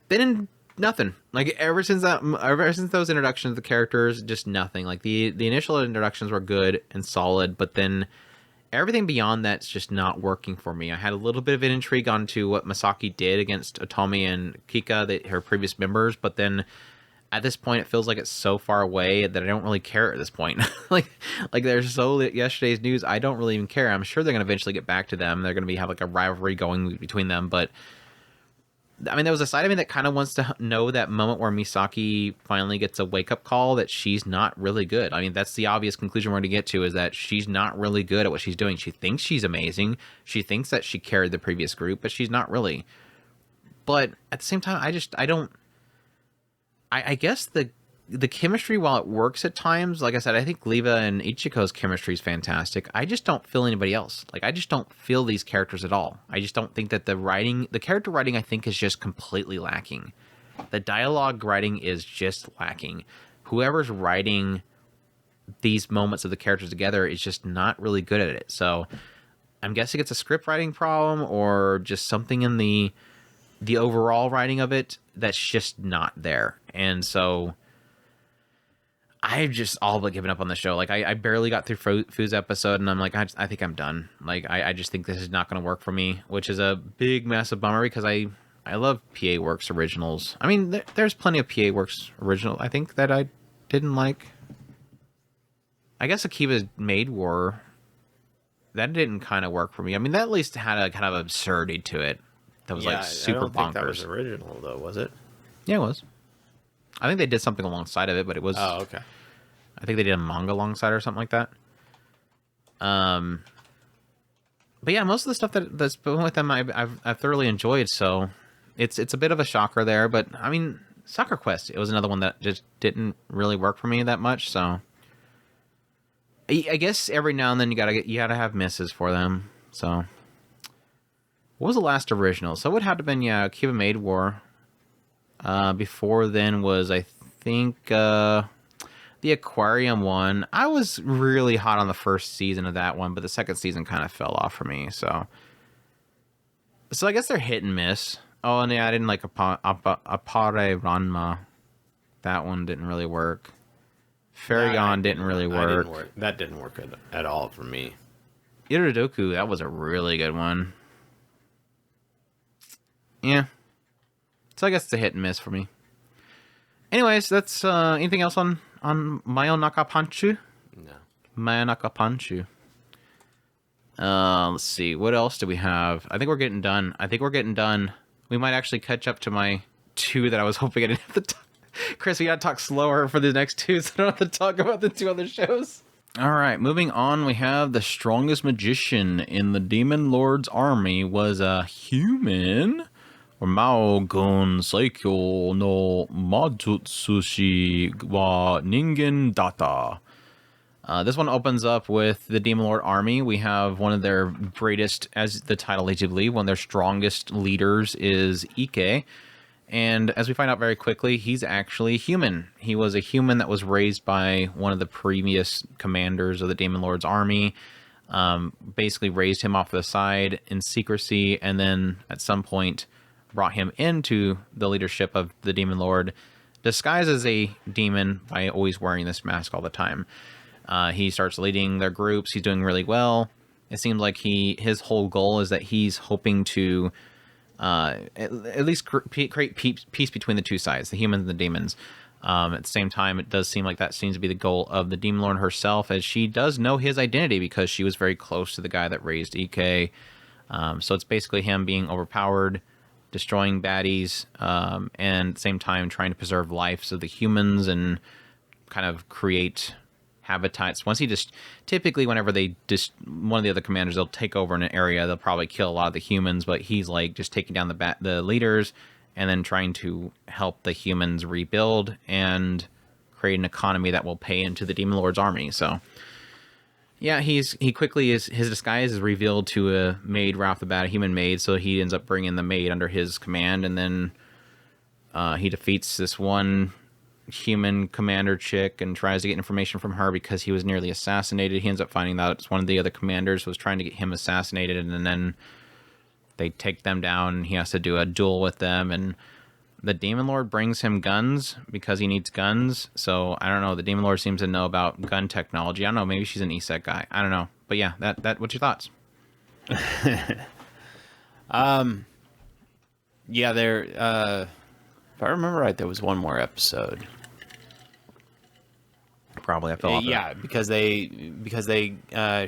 Then nothing. Like ever since those introductions of the characters, just nothing. Like the initial introductions were good and solid, but then everything beyond that's just not working for me. I had a little bit of an intrigue onto what Masaki did against Otomi and Kika, her previous members, but then at this point it feels like it's so far away that I don't really care at this point. like there's yesterday's news, I don't really even care. I'm sure they're going to eventually get back to them. They're going to have like a rivalry going between them, but I mean, there was a side of me that kind of wants to know that moment where Misaki finally gets a wake-up call that she's not really good. I mean, that's the obvious conclusion we're going to get to, is that she's not really good at what she's doing. She thinks she's amazing. She thinks that she carried the previous group, but she's not really. But at the same time, I guess the chemistry, while it works at times, like I said, I think Liva and Ichiko's chemistry is fantastic. I just don't feel anybody else. Like, I just don't feel these characters at all. I just don't think that the character writing, I think, is just completely lacking. The dialogue writing is just lacking. Whoever's writing these moments of the characters together is just not really good at it. So I'm guessing it's a script writing problem or just something in the overall writing of it that's just not there. And so I've just all but given up on the show. Like, I barely got through Fu's episode, and I'm like, I think I'm done. Like, I just think this is not going to work for me, which is a big, massive bummer because I I love PA Works originals. I mean, there's plenty of PA Works original. I think that I didn't like. I guess Akiba's Maid War. That didn't kind of work for me. I mean, that at least had a kind of absurdity to it. That was like super I don't think that was bonkers. original though, was it? Yeah, it was. I think they did something alongside of it, but it was. Oh, okay. I think they did a manga alongside or something like that. But yeah, most of the stuff that's been with them, I've thoroughly enjoyed. So it's a bit of a shocker there, but I mean, Soccer Quest, it was another one that just didn't really work for me that much. So I guess every now and then you gotta have misses for them. So what was the last original? So it would have to been Cuba Maid War. Before then was I think the Aquarium one. I was really hot on the first season of that one, but the second season kind of fell off for me. So I guess they're hit and miss. Oh, and yeah, I didn't like Apare Ranma. That one didn't really work. Fairygon didn't really work. That didn't work at all for me. Iridoku, that was a really good one. Yeah. So I guess it's a hit and miss for me. Anyways, that's anything else on Mayonaka Punch? No. Mayonaka Punch. Let's see. What else do we have? I think we're getting done. We might actually catch up to my 2 that I was hoping I didn't have to talk. Chris, we gotta talk slower for the next 2 so I don't have to talk about the 2 other shows. All right, moving on, we have the strongest magician in the Demon Lord's army was a human. Or Maogun Saikyo no Matsutsushi wa Ningen Data. This one opens up with the Demon Lord army. We have one of their greatest, as the title leads you to believe, one of their strongest leaders is Ike. And as we find out very quickly, he's actually human. He was a human that was raised by one of the previous commanders of the Demon Lord's army. Basically raised him off to the side in secrecy, and then at some point brought him into the leadership of the Demon Lord, disguised as a demon by always wearing this mask all the time. He starts leading their groups. He's doing really well. It seems like his whole goal is that he's hoping to at least create peace between the two sides, the humans and the demons. At the same time, it does seem like that seems to be the goal of the Demon Lord herself, as she does know his identity because she was very close to the guy that raised Ike. So it's basically him being overpowered, destroying baddies, and at the same time trying to preserve lives of the humans and kind of create habitats. Once he just typically whenever they just one of the other commanders, they'll take over an area, they'll probably kill a lot of the humans, but he's like just taking down the leaders and then trying to help the humans rebuild and create an economy that will pay into the Demon Lord's army. So yeah, his disguise is revealed to a maid right off the bat, a human maid, so he ends up bringing the maid under his command, and then he defeats this one human commander chick and tries to get information from her because he was nearly assassinated. He ends up finding out it's one of the other commanders was trying to get him assassinated, and then they take them down, and he has to do a duel with them, and the Demon Lord brings him guns because he needs guns. So I don't know. The Demon Lord seems to know about gun technology. I don't know. Maybe she's an ESET guy. I don't know. But yeah, that. What's your thoughts? Yeah, there. If I remember right, there was one more episode. Probably I fell off. Yeah, because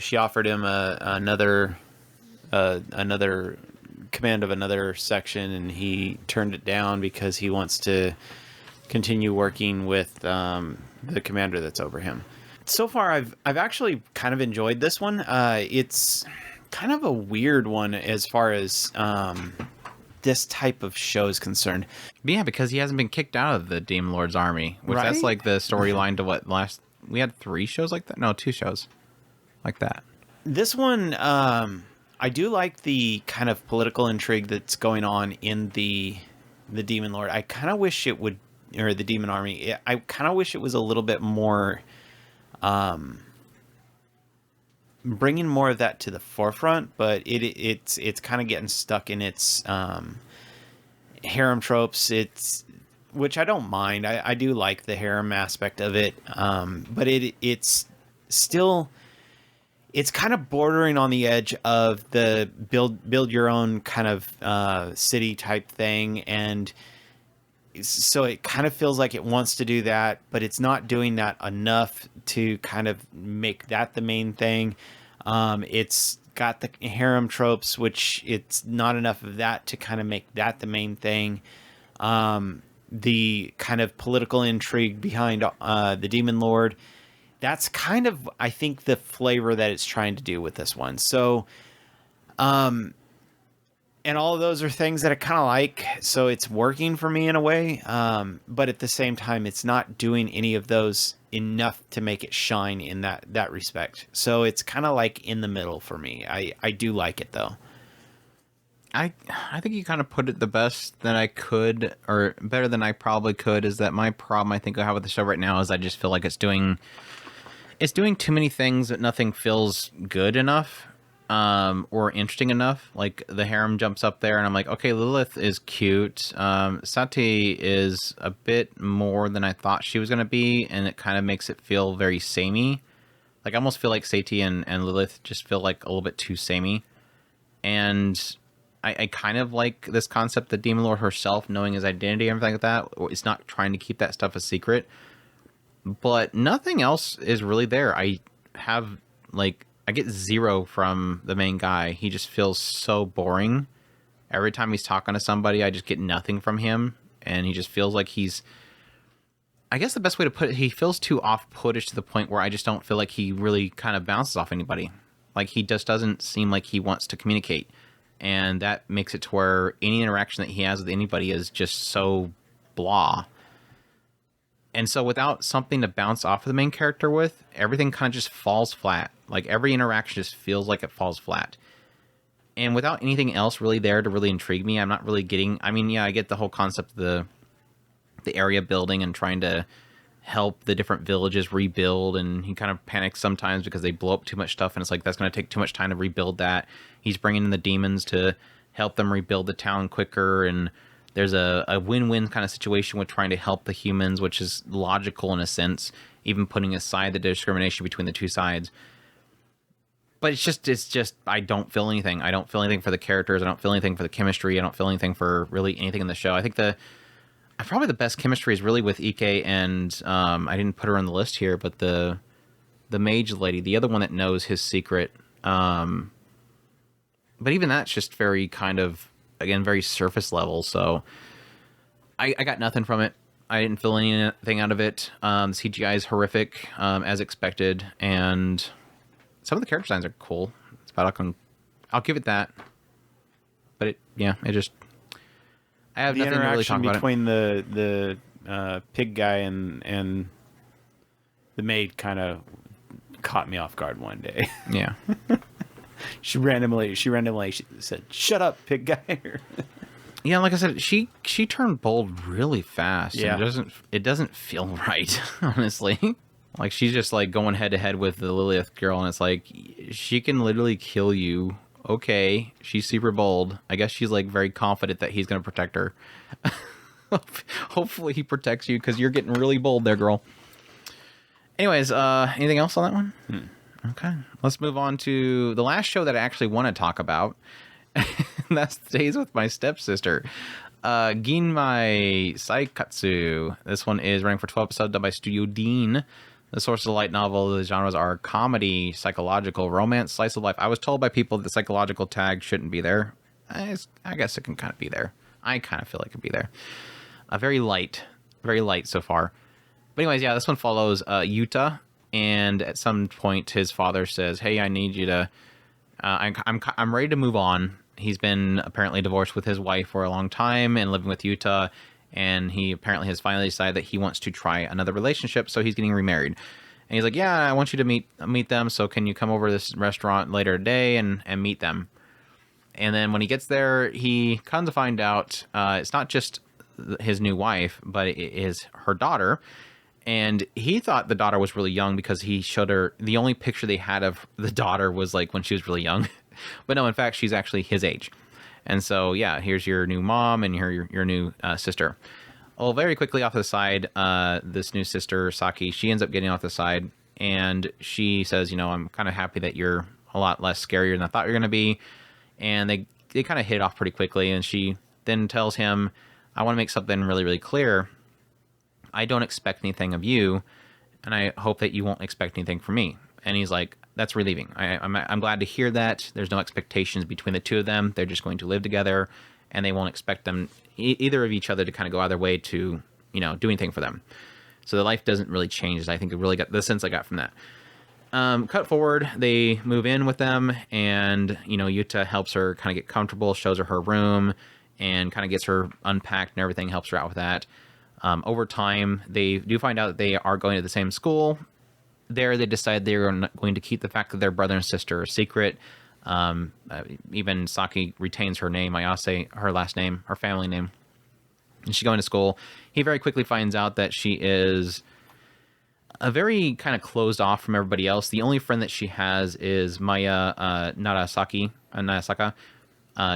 she offered him another command of another section, and he turned it down because he wants to continue working with the commander that's over him. So far, I've actually kind of enjoyed this one. It's kind of a weird one as far as this type of show is concerned. Yeah, because he hasn't been kicked out of the Demon Lord's army, which Right? that's like the storyline to what we had 3 shows like that. No, 2 shows like that. This one, I do like the kind of political intrigue that's going on in the Demon Lord. I kind of wish it would, or the Demon Army. I kind of wish it was a little bit more, bringing more of that to the forefront. But it's kind of getting stuck in its harem tropes. Which I don't mind. I do like the harem aspect of it. But it's still. it's kind of bordering on the edge of the build your own kind of city type thing, and so it kind of feels like it wants to do that, but it's not doing that enough to kind of make that the main thing. It's got the harem tropes, which it's not enough of that to kind of make that the main thing. The kind of political intrigue behind the Demon Lord, that's kind of, I think, the flavor that it's trying to do with this one. So, and all of those are things that I kind of like, so it's working for me in a way. But at the same time, it's not doing any of those enough to make it shine in that respect. So it's kind of like in the middle for me. I do like it though. I think you kind of put it the best that I could, or better than I probably could, is that my problem I think I have with the show right now is I just feel like it's doing too many things that nothing feels good enough. Or interesting enough. Like the harem jumps up there and I'm like, okay, Lilith is cute. Sati is a bit more than I thought she was going to be, and it kind of makes it feel very samey. Like I almost feel like Sati and Lilith just feel like a little bit too samey. And I kind of like this concept, the Demon Lord herself knowing his identity and everything like that. It's not trying to keep that stuff a secret. But nothing else is really there. I get 0 from the main guy. He just feels so boring. Every time he's talking to somebody, I just get nothing from him. And he just feels like I guess the best way to put it, he feels too off-puttish to the point where I just don't feel like he really kind of bounces off anybody. Like he just doesn't seem like he wants to communicate. And that makes it to where any interaction that he has with anybody is just so blah. And so without something to bounce off of the main character with, everything kind of just falls flat. Like every interaction just feels like it falls flat. And without anything else really there to really intrigue me, I'm not really getting... I mean, yeah, I get the whole concept of the area building and trying to help the different villages rebuild. And he kind of panics sometimes because they blow up too much stuff. And it's like, that's going to take too much time to rebuild that. He's bringing in the demons to help them rebuild the town quicker. And there's a win-win kind of situation with trying to help the humans, which is logical in a sense, even putting aside the discrimination between the two sides. But it's just, I don't feel anything. I don't feel anything for the characters. I don't feel anything for the chemistry. I don't feel anything for really anything in the show. I think probably the best chemistry is really with Ike and, I didn't put her on the list here, but the mage lady, the other one that knows his secret. But even that's just very kind of, again, very surface level. So I got nothing from it. I didn't feel anything out of it. CGI is horrific, as expected. And some of the character designs are cool. It's about I'll give it that. But I have nothing to really talk about. The interaction between the pig guy and the maid kind of caught me off guard one day. Yeah. She randomly said, "Shut up, pig guy." Yeah, like I said, she turned bold really fast. Yeah. And it doesn't feel right, honestly. Like she's just like going head to head with the Lilith girl, and it's like she can literally kill you. Okay, she's super bold. I guess she's like very confident that he's going to protect her. Hopefully he protects you because you're getting really bold there, girl. Anyways, anything else on that one? Okay, let's move on to the last show that I actually want to talk about. That stays with my stepsister. Ginmai Saikatsu. This one is running for 12 episodes, done by Studio Dean. The source of the light novel, the genres are comedy, psychological, romance, slice of life. I was told by people that the psychological tag shouldn't be there. I guess it can kind of be there. I kind of feel like it could be there. Very light so far. But anyways, yeah, this one follows Yuta, and at some point his father says, "Hey, I need you to. I'm ready to move on." He's been apparently divorced with his wife for a long time and living with Yuta. And he apparently has finally decided that he wants to try another relationship, so he's getting remarried. And he's like, "Yeah, I want you to meet them, so can you come over to this restaurant later today and meet them?" And then when he gets there, he comes to find out it's not just his new wife, but it is her daughter. And he thought the daughter was really young because he showed her, the only picture they had of the daughter was like when she was really young. But no, in fact, she's actually his age. And so, yeah, here's your new mom and your new sister. Well, very quickly off to the side, this new sister, Saki, she ends up getting off the side and she says, I'm kind of happy that you're a lot less scarier than I thought you're going to be. And they kind of hit it off pretty quickly. And she then tells him, I want to make something really, really clear. I don't expect anything of you, and I hope that you won't expect anything from me. And he's like, that's relieving. I'm glad to hear that. There's no expectations between the two of them. They're just going to live together, and they won't expect them, either of each other, to kind of go either way to, do anything for them. So the life doesn't really change. I think it really got the sense I got from that. Cut forward, they move in with them, and, Yuta helps her kind of get comfortable, shows her room, and kind of gets her unpacked and everything, helps her out with that. Over time, they do find out that they are going to the same school. There, they decide they're going to keep the fact that they're brother and sister a secret. Even Saki retains her name, Ayase, her last name, her family name. And she's going to school. He very quickly finds out that she is a very kind of closed off from everybody else. The only friend that she has is Maya Narasaka.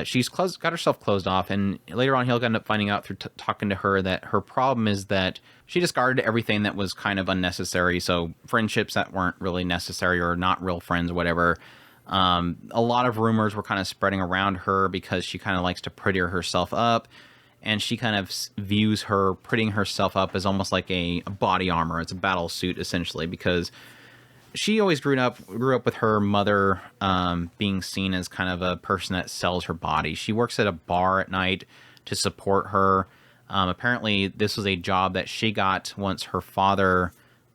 She's got herself closed off, and later on he'll end up finding out through talking to her that her problem is that she discarded everything that was kind of unnecessary. So friendships that weren't really necessary or not real friends or whatever. A lot of rumors were kind of spreading around her because she kind of likes to prettier herself up, and she kind of views her prettying herself up as almost like a body armor. It's a battle suit, essentially, because she always grew up with her mother being seen as kind of a person that sells her body. She works at a bar at night to support her. Apparently, this was a job that she got once her father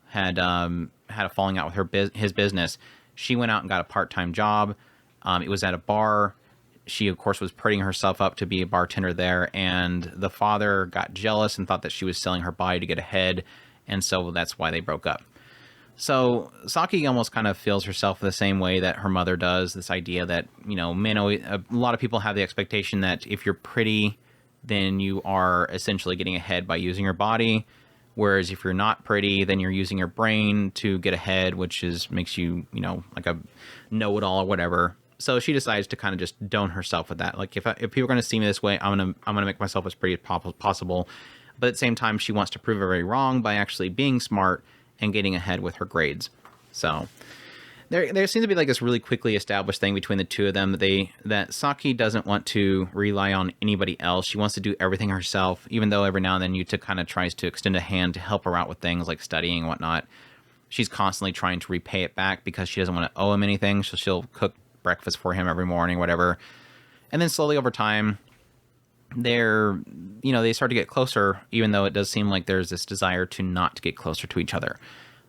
had a falling out with his business. She went out and got a part-time job. It was at a bar. She, of course, was prettying herself up to be a bartender there, and the father got jealous and thought that she was selling her body to get ahead, and so that's why they broke up. So Saki almost kind of feels herself the same way that her mother does. This idea that, men always, a lot of people have the expectation that if you're pretty, then you are essentially getting ahead by using your body. Whereas if you're not pretty, then you're using your brain to get ahead, which makes you, like a know-it-all or whatever. So she decides to kind of just done herself with that. Like if people are going to see me this way, I'm gonna make myself as pretty as possible. But at the same time, she wants to prove everybody wrong by actually being smart and getting ahead with her grades. So there seems to be like this really quickly established thing between the two of them that Saki doesn't want to rely on anybody else. She wants to do everything herself, even though every now and then Yuta kind of tries to extend a hand to help her out with things like studying and whatnot. She's constantly trying to repay it back because she doesn't want to owe him anything. So she'll cook breakfast for him every morning, whatever. And then slowly over time, they start to get closer, even though it does seem like there's this desire to not get closer to each other.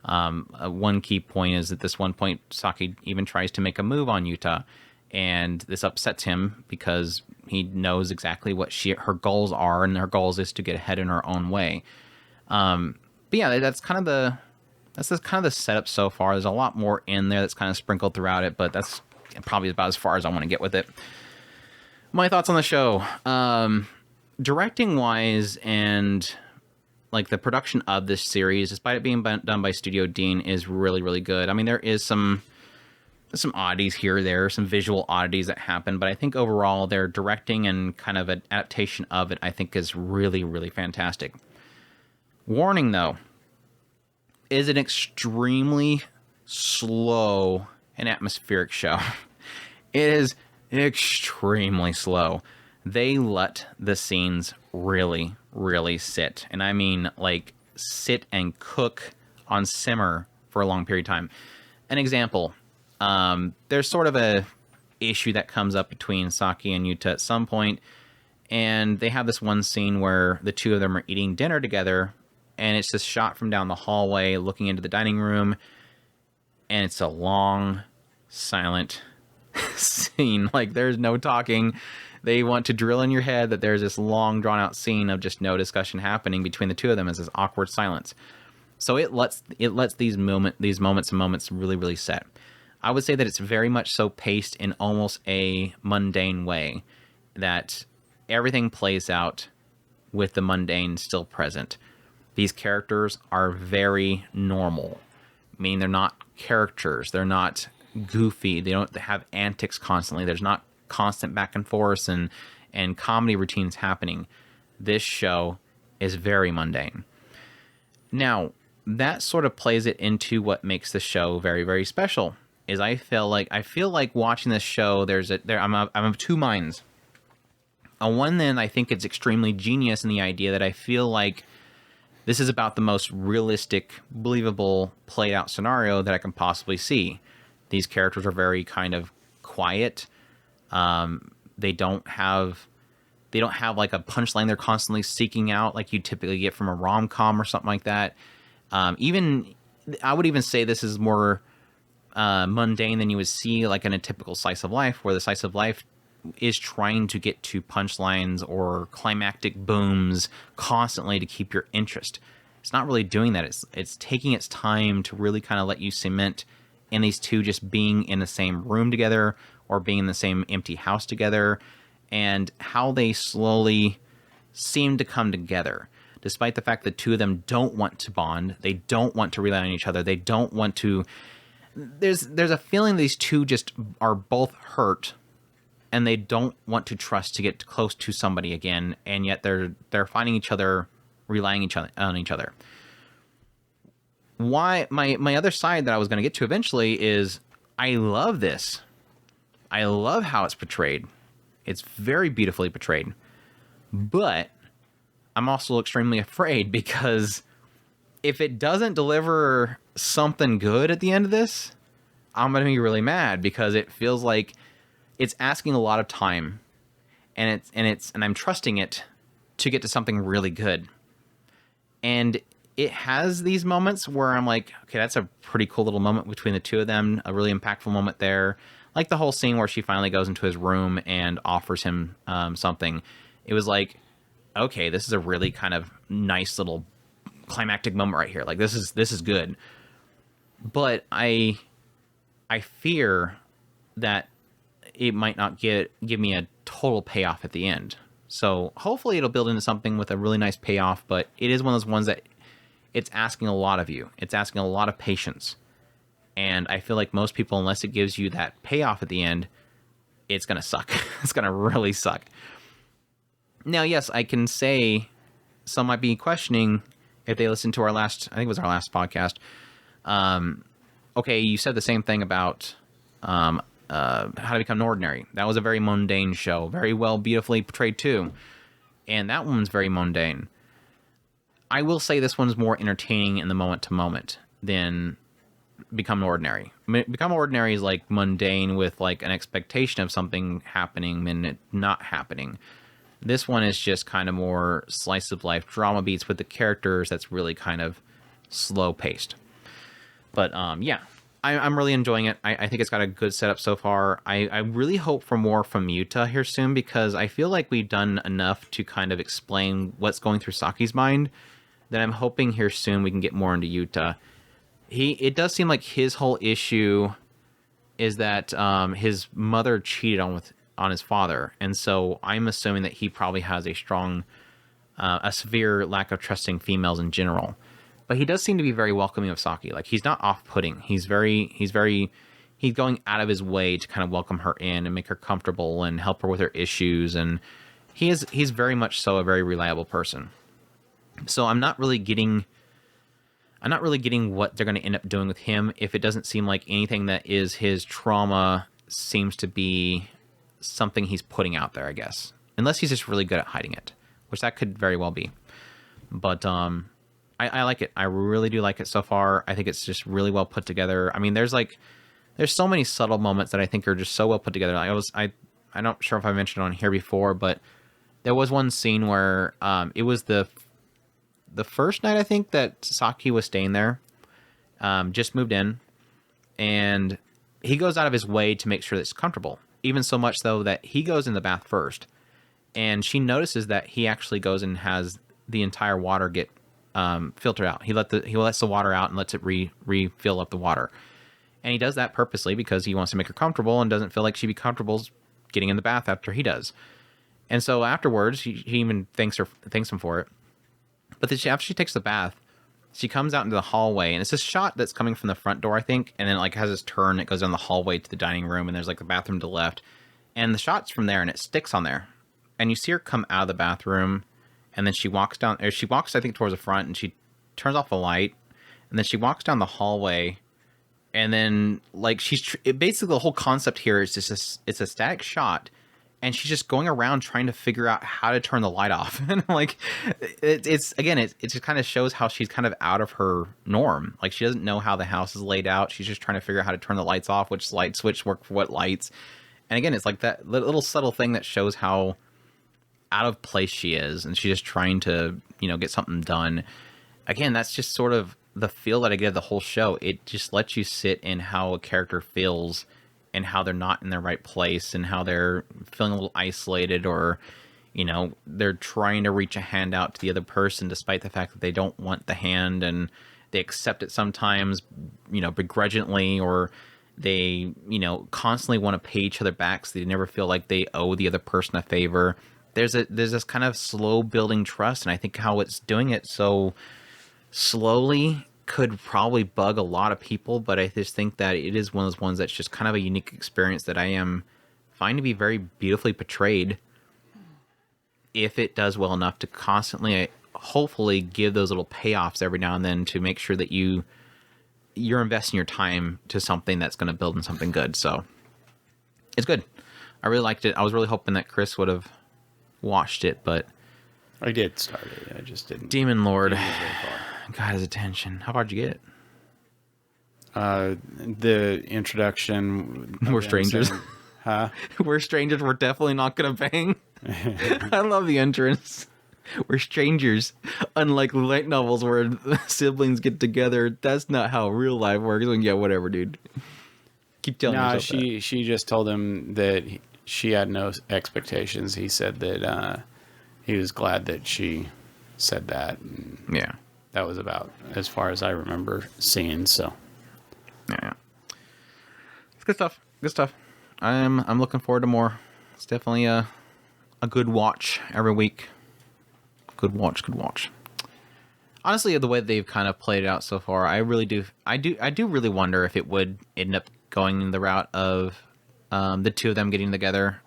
One key point is at this one point, Saki even tries to make a move on Yuta, and this upsets him because he knows exactly what her goals are, and her goals is to get ahead in her own way. But yeah, that's kind of the setup so far. There's a lot more in there that's kind of sprinkled throughout it, but that's probably about as far as I want to get with it. My thoughts on the show. Directing wise and like the production of this series, despite it being done by Studio Dean, is really, really good. I mean, there is some oddities here or there, some visual oddities that happen, but I think overall their directing and kind of an adaptation of it, I think, is really, really fantastic. Warning though, is an extremely slow and atmospheric show. It is extremely slow. They let the scenes really, really sit. And I mean, like, sit and cook on simmer for a long period of time. An example, there's sort of a issue that comes up between Saki and Yuta at some point, and they have this one scene where the two of them are eating dinner together, and it's just shot from down the hallway looking into the dining room, and it's a long, silent scene. Like, there's no talking. They want to drill in your head that there's this long, drawn-out scene of just no discussion happening between the two of them as this awkward silence. So it lets these moments really, really set. I would say that it's very much so paced in almost a mundane way, that everything plays out with the mundane still present. These characters are very normal, meaning they're not characters. They're not goofy. They don't have antics constantly. There's not constant back and forth and comedy routines happening. This show is very mundane. Now, that sort of plays it into what makes the show very, very special. Is I feel like watching this show, I'm of two minds. On one end, I think it's extremely genius in the idea that I feel like this is about the most realistic, believable, played out scenario that I can possibly see. These characters are very kind of quiet. They don't have like a punchline they're constantly seeking out like you typically get from a rom-com or something like that. I would even say this is more mundane than you would see like in a typical slice of life, where the slice of life is trying to get to punchlines or climactic booms constantly to keep your interest. It's not really doing that. It's taking its time to really kind of let you cement in these two just being in the same room together or being in the same empty house together, and how they slowly seem to come together. Despite the fact that two of them don't want to bond, they don't want to rely on each other, they don't want to... There's a feeling these two just are both hurt, and they don't want to trust to get close to somebody again, and yet they're finding each other, relying on each other. Why my other side that I was going to get to eventually is I love this. I love how it's portrayed. It's very beautifully portrayed. But I'm also extremely afraid, because if it doesn't deliver something good at the end of this, I'm going to be really mad, because it feels like it's asking a lot of time, and I'm trusting it to get to something really good. And it has these moments where I'm like, okay, that's a pretty cool little moment between the two of them, a really impactful moment there. Like the whole scene where she finally goes into his room and offers him something. It was like, okay, this is a really kind of nice little climactic moment right here. Like this is good. But I fear that it might not give me a total payoff at the end. So hopefully it'll build into something with a really nice payoff, but it is one of those ones that it's asking a lot of you. It's asking a lot of patience. And I feel like most people, unless it gives you that payoff at the end, it's going to suck. It's going to really suck. Now, yes, I can say some might be questioning if they listened to I think it was our last podcast. Okay, you said the same thing about How to Become Ordinary. That was a very mundane show, very well, beautifully portrayed too. And that one's very mundane. I will say this one's more entertaining in the moment to moment than Become Ordinary. Become Ordinary is like mundane with like an expectation of something happening and it not happening. This one is just kind of more slice of life drama beats with the characters that's really kind of slow paced. But yeah, I'm really enjoying it. I think it's got a good setup so far. I really hope for more from Yuta here soon, because I feel like we've done enough to kind of explain what's going through Saki's mind, that I'm hoping here soon we can get more into Yuta. It does seem like his whole issue is that his mother cheated on his father, and so I'm assuming that he probably has a severe lack of trusting females in general. But he does seem to be very welcoming of Saki. Like, he's not off-putting. He's going out of his way to kind of welcome her in and make her comfortable and help her with her issues, and he's very much so a very reliable person. So I'm not really getting what they're going to end up doing with him if it doesn't seem like anything that is his trauma seems to be something he's putting out there, I guess. Unless he's just really good at hiding it, which that could very well be. But I like it. I really do like it so far. I think it's just really well put together. I mean, there's so many subtle moments that I think are just so well put together. I'm not sure if I mentioned it on here before, but there was one scene where it was the first night, I think, that Saki was staying there, just moved in, and he goes out of his way to make sure that it's comfortable. Even so much, though, that he goes in the bath first, and she notices that he actually goes and has the entire water get filtered out. He lets the water out and lets it refill up the water. And he does that purposely because he wants to make her comfortable and doesn't feel like she'd be comfortable getting in the bath after he does. And so afterwards, he even thanks him for it. But then after she takes the bath, she comes out into the hallway, and it's a shot that's coming from the front door, I think, and then like has this turn. It goes down the hallway to the dining room, and there's like the bathroom to the left, and the shot's from there, and it sticks on there, and you see her come out of the bathroom, and then she walks down, or she walks, I think, towards the front, and she turns off the light, and then she walks down the hallway, and then like basically the whole concept here is just it's a static shot, and she's just going around trying to figure out how to turn the light off. And like it just kind of shows how she's kind of out of her norm. Like she doesn't know how the house is laid out. She's just trying to figure out how to turn the lights off, which light switch work for what lights. And again, it's like that little subtle thing that shows how out of place she is, and she's just trying to, get something done. Again, that's just sort of the feel that I get of the whole show. It just lets you sit in how a character feels and how they're not in their right place and how they're feeling a little isolated, or, they're trying to reach a hand out to the other person despite the fact that they don't want the hand, and they accept it sometimes, begrudgingly, or they, constantly want to pay each other back, so they never feel like they owe the other person a favor. There's this kind of slow building trust, and I think how it's doing it so slowly could probably bug a lot of people, but I just think that it is one of those ones that's just kind of a unique experience that I find to be very beautifully portrayed, if it does well enough to constantly, hopefully, give those little payoffs every now and then to make sure that you're investing your time to something that's going to build in something good. So it's good. I really liked it. I was really hoping that Chris would have watched it, but I did start it. I just didn't. Demon Lord didn't get very far. got his attention. How far did you get? The introduction. We're strangers. Huh? We're strangers. We're definitely not gonna bang. I love the entrance. We're strangers. Unlike light novels where siblings get together, that's not how real life works. Like, yeah, whatever, dude. Keep telling No, yourself that. she just told him that she had no expectations. He said that he was glad that she said that. And Yeah. that was about as far as I remember seeing. So Yeah. It's good stuff. Good stuff. I'm looking forward to more. It's definitely a good watch every week. Good watch. Honestly, the way they've kind of played it out so far, I do really wonder if it would end up going in the route of the two of them getting together.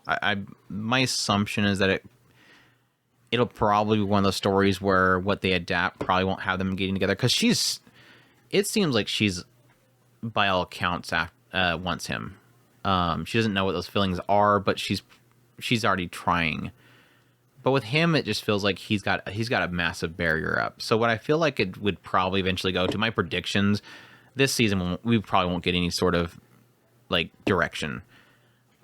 My assumption is that it'll probably be one of those stories where what they adapt probably won't have them getting together, because it seems like she's, by all accounts, wants him. She doesn't know what those feelings are, but she's already trying. But with him, it just feels like he's got a massive barrier up. So what I feel like it would probably eventually go to, my predictions, this season we probably won't get any sort of like direction.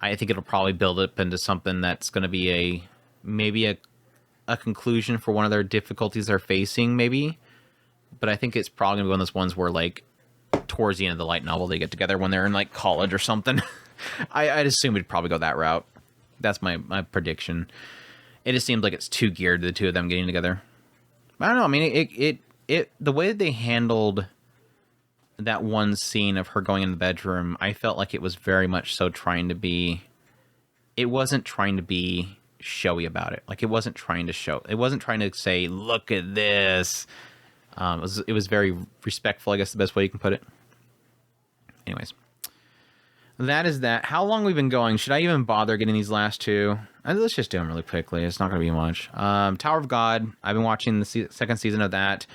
I think it'll probably build up into something that's going to be maybe a conclusion for one of their difficulties they're facing, maybe. But I think it's probably going to be one of those ones where, like, towards the end of the light novel, they get together when they're in, like, college or something. I'd assume it'd probably go that route. That's my prediction. It just seems like it's too geared to the two of them getting together. I don't know. I mean, it the way that they handled that one scene of her going in the bedroom, I felt like it was very much so trying to be... It wasn't trying to be showy about it. Like, it wasn't trying to show... It wasn't trying to say, look at this. It was very respectful, I guess the best way you can put it. Anyways. That is that. How long we've been going? Should I even bother getting these last two? Let's just do them really quickly. It's not going to be much. Tower of God. I've been watching the second season of that.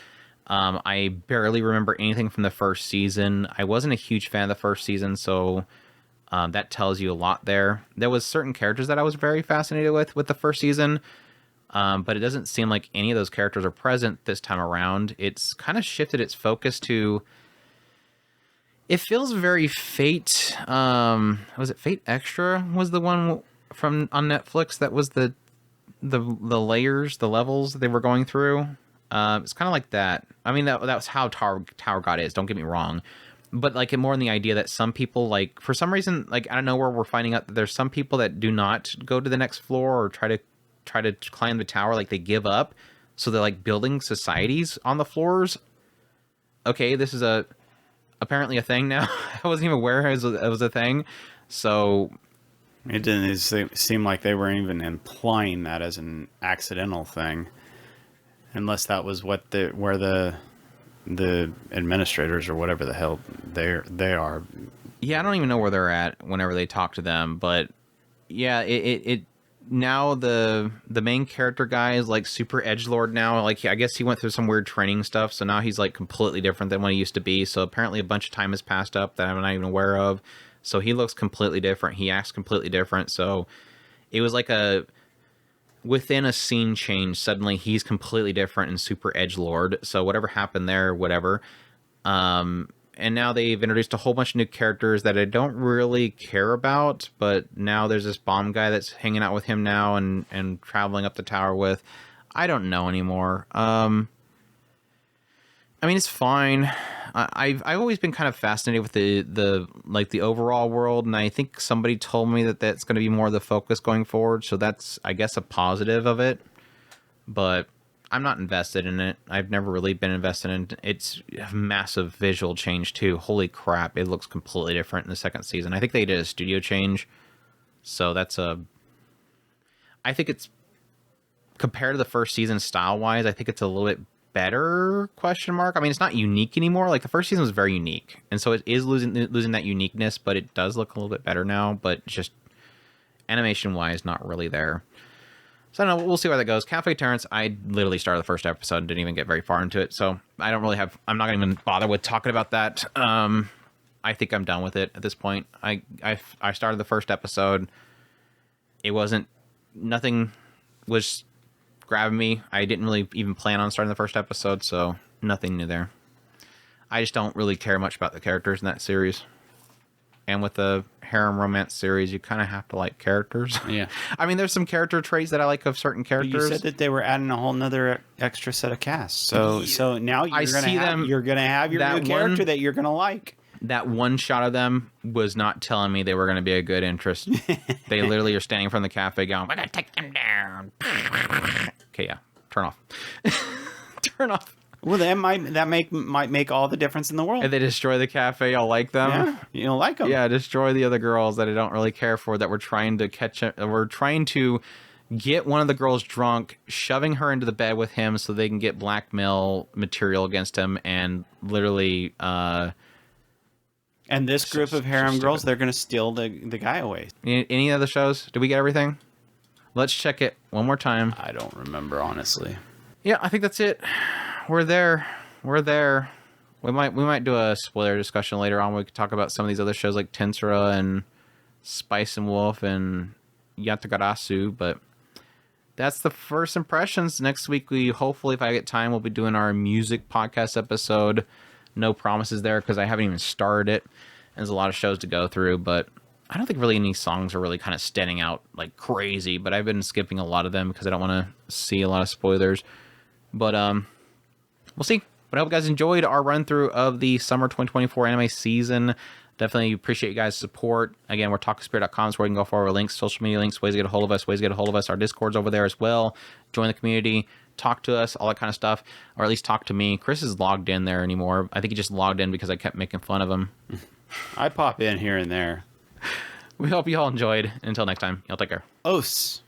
I barely remember anything from the first season. I wasn't a huge fan of the first season, so that tells you a lot there. There was certain characters that I was very fascinated with the first season, but it doesn't seem like any of those characters are present this time around. It's kind of shifted its focus to... It feels very Fate. Was it Fate Extra? Was the one on Netflix that was the layers, the levels that they were going through? It's kind of like that. I mean, that was how Tower God is. Don't get me wrong, but like more in the idea that some people, like, for some reason, like, I don't know where we're finding out that there's some people that do not go to the next floor or try to climb the tower. Like, they give up, so they're like building societies on the floors. Okay, this is apparently a thing now. I wasn't even aware it was a thing. So it didn't seem like they were even implying that as an accidental thing, unless that was where the administrators or whatever the hell they are. Yeah, I don't even know where they're at whenever they talk to them, but yeah, now the main character guy is like super edgelord now. Like, I guess he went through some weird training stuff, so now he's like completely different than what he used to be. So apparently a bunch of time has passed up that I'm not even aware of. So he looks completely different. He acts completely different. So it was like within a scene change, suddenly he's completely different and super edgelord. So whatever happened there, whatever. And now they've introduced a whole bunch of new characters that I don't really care about, but now there's this bomb guy that's hanging out with him now and traveling up the tower with. I don't know anymore. I mean, it's fine. I've always been kind of fascinated with the overall world, and I think somebody told me that that's going to be more of the focus going forward, so that's, I guess, a positive of it. But I'm not invested in it. I've never really been invested in it. It's a massive visual change too. Holy crap, it looks completely different in the second season. I think they did a studio change, so I think it's, compared to the first season style wise, I think it's a little bit better, question mark. I mean, it's not unique anymore. Like, the first season was very unique, and so it is losing that uniqueness, but it does look a little bit better now, but just animation wise, not really there. So I don't know, we'll see where that goes. Café Terrace, I literally started the first episode and didn't even get very far into it, so I don't really have, I'm not going to even bother with talking about that. I think I'm done with it at this point. I started the first episode. It wasn't, nothing was grabbing me. I didn't really even plan on starting the first episode, so nothing new there. I just don't really care much about the characters in that series. And with the harem romance series, you kind of have to like characters. Yeah. I mean, there's some character traits that I like of certain characters. But you said that they were adding a whole nother extra set of casts. So now you're gonna have your new character that you're gonna like. That one shot of them was not telling me they were going to be a good interest. They literally are standing from the cafe going, "We're gonna take them down." Okay, yeah, turn off. Turn off. Well, that might make all the difference in the world. If they destroy the cafe, I'll like them. Yeah, you don't like them. Yeah, destroy the other girls that I don't really care for, that we're trying to catch. We're trying to get one of the girls drunk, shoving her into the bed with him so they can get blackmail material against him, and literally. And this group of harem girls, they're going to steal the guy away. Any other shows? Did we get everything? Let's check it one more time. I don't remember, honestly. Yeah, I think that's it. We're there. We might do a spoiler discussion later on. We could talk about some of these other shows like Tensura and Spice and Wolf and Yatagarasu, but that's the first impressions. Next week, hopefully, if I get time, we'll be doing our music podcast episode. No promises there because I haven't even started it. There's a lot of shows to go through, but I don't think really any songs are really kind of standing out like crazy, but I've been skipping a lot of them because I don't want to see a lot of spoilers. But we'll see. But I hope you guys enjoyed our run through of the summer 2024 anime season. Definitely appreciate you guys' support. Again, we're talkingspirit.com, so where you can go for our links, social media links, ways to get a hold of us, Our Discord's over there as well. Join the community, talk to us, all that kind of stuff, or at least talk to me. Chris is logged in there anymore. I think he just logged in because I kept making fun of him. I pop in here and there. We hope you all enjoyed. Until next time, y'all take care. Os.